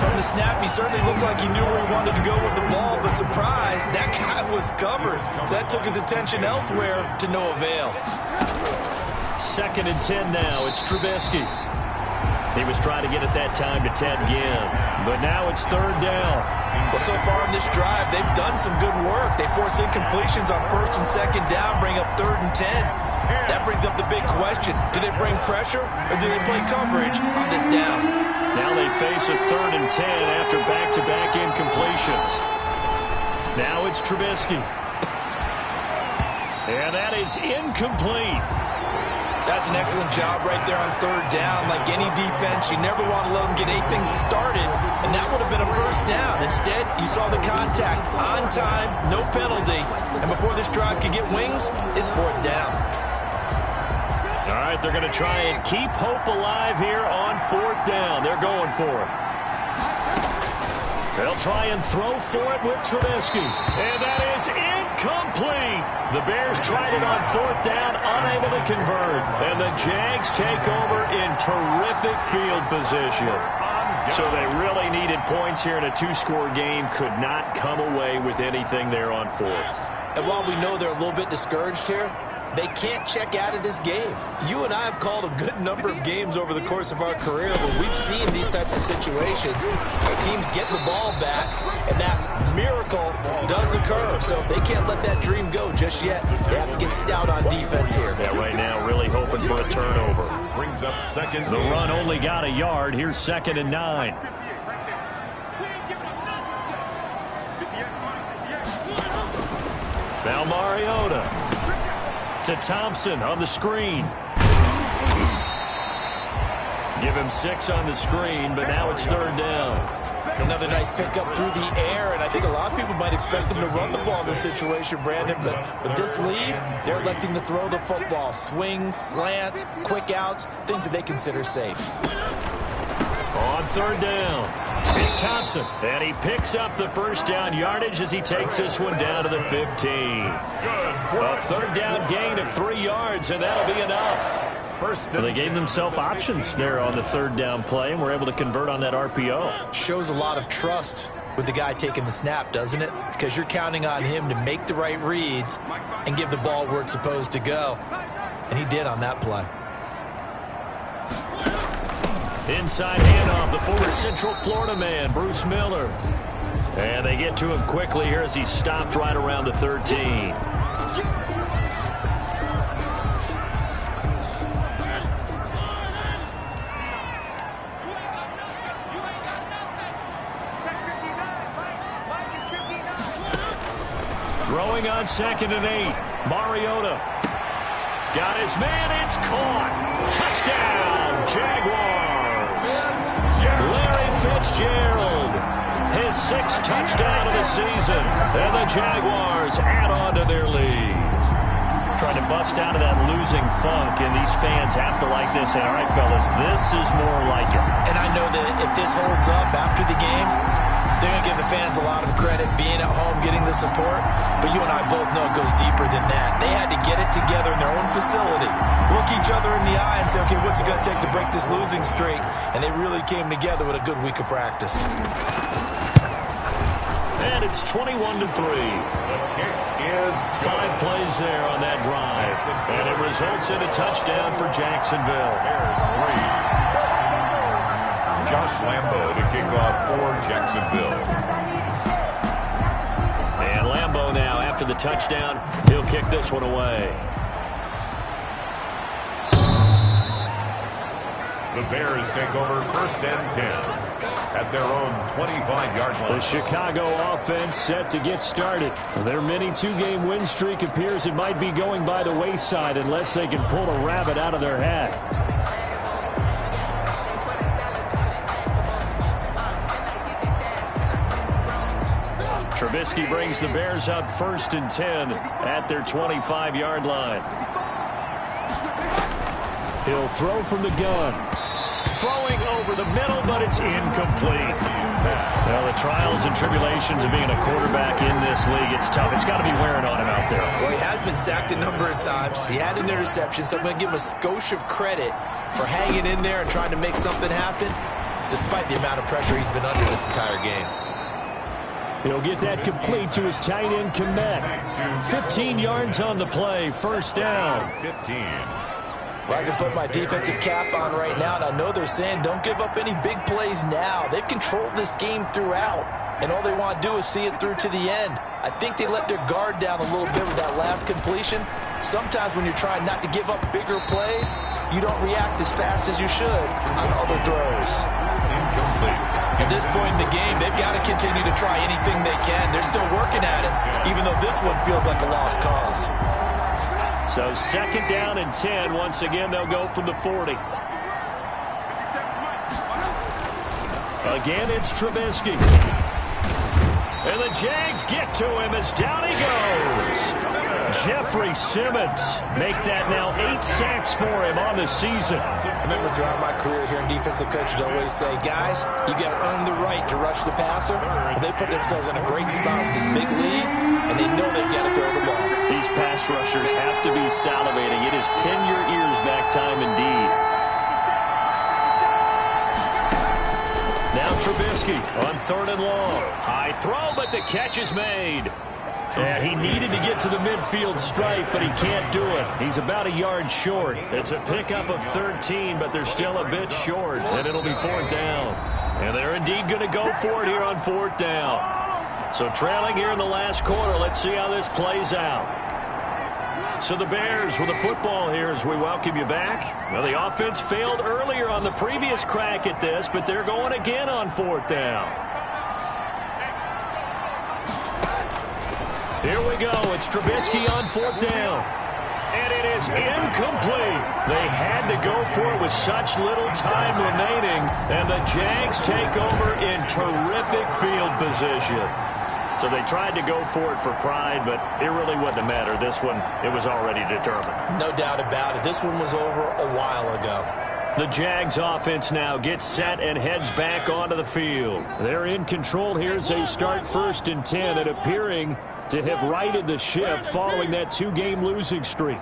From the snap, he certainly looked like he knew where he wanted to go with the ball, but surprise, that guy was covered. So that took his attention elsewhere to no avail. 2nd and 10 now. It's Trubisky. He was trying to get it that time to Ted Ginn, but now it's 3rd down. Well, so far in this drive, they've done some good work. They force incompletions on 1st and 2nd down, bring up 3rd and 10. That brings up the big question. Do they bring pressure or do they play coverage on this down? Now they face a 3rd and 10 after back-to-back incompletions. Now it's Trubisky. And that is incomplete. That's an excellent job right there on 3rd down. Like any defense, you never want to let them get anything started, and that would have been a 1st down. Instead, you saw the contact on time, no penalty, and before this drive could get wings, it's 4th down. All right, they're going to try and keep hope alive here on 4th down. They're going for it. They'll try and throw for it with Trubisky. And that is incomplete. The Bears tried it on 4th down, unable to convert. And the Jags take over in terrific field position. So they really needed points here in a 2-score game. Could not come away with anything there on 4th. And while we know they're a little bit discouraged here, they can't check out of this game. You and I have called a good number of games over the course of our career where we've seen these types of situations. Teams get the ball back, and that miracle does occur. So they can't let that dream go just yet. They have to get stout on defense here. Yeah, right now really hoping for a turnover. Brings up 2nd. The run only got a yard. Here's 2nd and 9. Now Mariota. To Thompson on the screen. Give him 6 on the screen, but now it's 3rd down. Another nice pickup through the air, and I think a lot of people might expect them to run the ball in this situation, Brandon, but with this lead, they're electing to throw the football. Swings, slants, quick outs, things that they consider safe. On 3rd down, it's Thompson, and he picks up the 1st down yardage as he takes this one down to the 15. A 3rd down gain of 3 yards, and that'll be enough. Well, they gave themselves options there on the 3rd down play, and were able to convert on that RPO. Shows a lot of trust with the guy taking the snap, doesn't it? Because you're counting on him to make the right reads and give the ball where it's supposed to go. And he did on that play. Inside handoff, the former Central Florida man, Bruce Miller. And they get to him quickly here as he's stopped right around the 13. Throwing on 2nd and 8. Mariota. Got his man. It's caught. Touchdown, Jaguars. Larry Fitzgerald. His 6th touchdown of the season. And the Jaguars add on to their lead. Trying to bust out of that losing funk, and these fans have to like this. And all right, fellas, this is more like it. And I know that if this holds up after the game, they're going to give the fans a lot of credit being at home, getting the support. But you and I both know it goes deeper than that. They had to get it together in their own facility, look each other in the eye and say, okay, what's it going to take to break this losing streak? And they really came together with a good week of practice. And it's 21-3. The kick is 5 plays there on that drive. And it results in a touchdown for Jacksonville. Bears 3. Josh Lambo to kick off for Jacksonville. And Lambo now, after the touchdown, he'll kick this one away. The Bears take over 1st and 10 at their own 25-yard line. The Chicago offense set to get started. Their mini 2-game win streak appears it might be going by the wayside unless they can pull a rabbit out of their hat. Trubisky brings the Bears up 1st and 10 at their 25-yard line. He'll throw from the gun. Throwing over the middle, but it's incomplete. Well, the trials and tribulations of being a quarterback in this league, it's tough. It's got to be wearing on him out there. Well, he has been sacked a number of times. He had an interception, so I'm going to give him a skosh of credit for hanging in there and trying to make something happen, despite the amount of pressure he's been under this entire game. He'll get that complete to his tight end, Komet. 15 yards on the play, 1st down. 15. Well, I can put my defensive cap on right now, and I know they're saying don't give up any big plays now. They've controlled this game throughout, and all they want to do is see it through to the end. I think they let their guard down a little bit with that last completion. Sometimes when you're trying not to give up bigger plays, you don't react as fast as you should on other throws. At this point in the game, they've got to continue to try anything they can. They're still working at it, even though this one feels like a lost cause. So 2nd down and 10. Once again, they'll go from the 40. Again, it's Trubisky. And the Jags get to him as down he goes. Jeffrey Simmons make that now 8 sacks for him on the season. I remember throughout my career here in defensive coaches always say, guys, you got to earn the right to rush the passer. Well, they put themselves in a great spot with this big lead, and they know they've got to throw the ball. These pass rushers have to be salivating. It is pin your ears back time indeed. Now Trubisky on 3rd and long. High throw, but the catch is made. And he needed to get to the midfield stripe, but he can't do it. He's about a yard short. It's a pickup of 13, but they're still a bit short, and it'll be 4th down. And they're indeed going to go for it here on 4th down. So trailing here in the last quarter. Let's see how this plays out. So the Bears with the football here as we welcome you back. Well, the offense failed earlier on the previous crack at this, but they're going again on 4th down. Here we go. It's Trubisky on 4th down. And it is incomplete. They had to go for it with such little time remaining. And the Jags take over in terrific field position. So they tried to go for it for pride, but it really wouldn't have mattered. This one, it was already determined. No doubt about it. This one was over a while ago. The Jags offense now gets set and heads back onto the field. They're in control here as they start 1st and 10 and appearing to have righted the ship following that 2-game losing streak.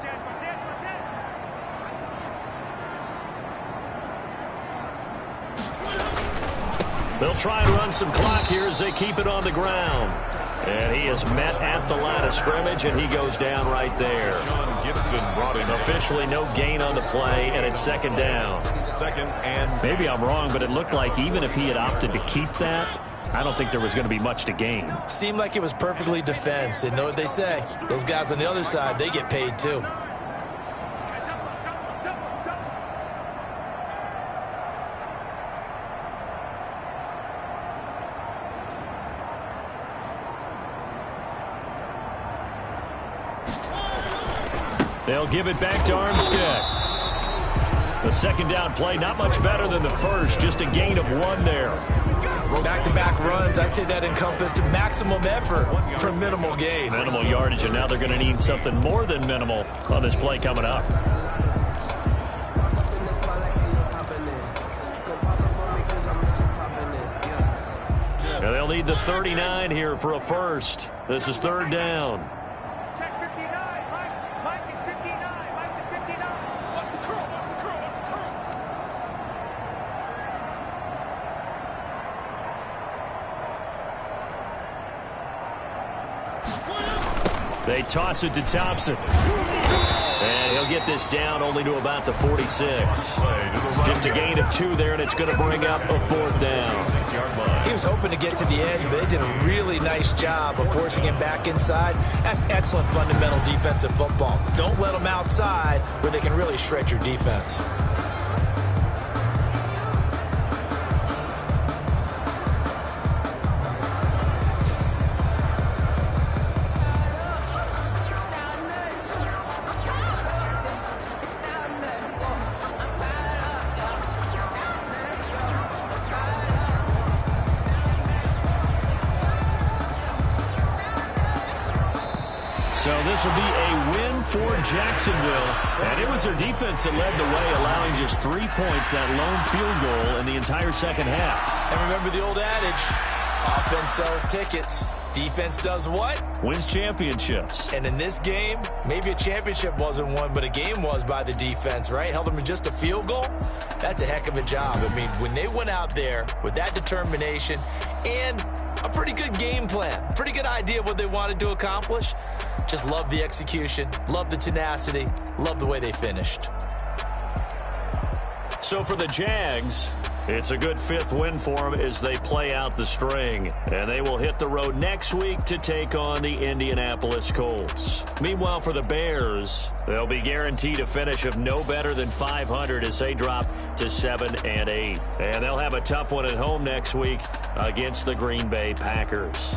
They'll try and run some clock here as they keep it on the ground. And he is met at the line of scrimmage, and he goes down right there. Officially no gain on the play, and it's 2nd down. 2nd and maybe I'm wrong, but it looked like even if he had opted to keep that, I don't think there was going to be much to gain. Seemed like it was perfectly defense. And know what they say? Those guys on the other side, they get paid too. They'll give it back to Armstead. The 2nd down play, not much better than the first, just a gain of 1 there. Back-to-back runs, I'd say that encompassed maximum effort for minimal gain. Minimal yardage, and now they're going to need something more than minimal on this play coming up. Now they'll need the 39 here for a first. This is 3rd down. Check 59. Mike is 59. Mike the 59. What's the curl? What's the curl? What's the curl? They toss it to Thompson. And he'll get this down only to about the 46. Just a gain of 2 there, and it's going to bring up a 4th down. He was hoping to get to the edge, but they did a really nice job of forcing him back inside. That's excellent fundamental defensive football. Don't let them outside where they can really shred your defense. So this will be a win for Jacksonville. And it was their defense that led the way, allowing just 3 points, that lone field goal in the entire second half. And remember the old adage, offense sells tickets. Defense does what? Wins championships. And in this game, maybe a championship wasn't won, but a game was by the defense, right? Held them to just a field goal. That's a heck of a job. I mean, when they went out there with that determination and a pretty good game plan, pretty good idea of what they wanted to accomplish, just love the execution, love the tenacity, love the way they finished. So for the Jags, it's a good 5th win for them as they play out the string. And they will hit the road next week to take on the Indianapolis Colts. Meanwhile, for the Bears, they'll be guaranteed a finish of no better than 500 as they drop to 7-8. And they'll have a tough one at home next week against the Green Bay Packers.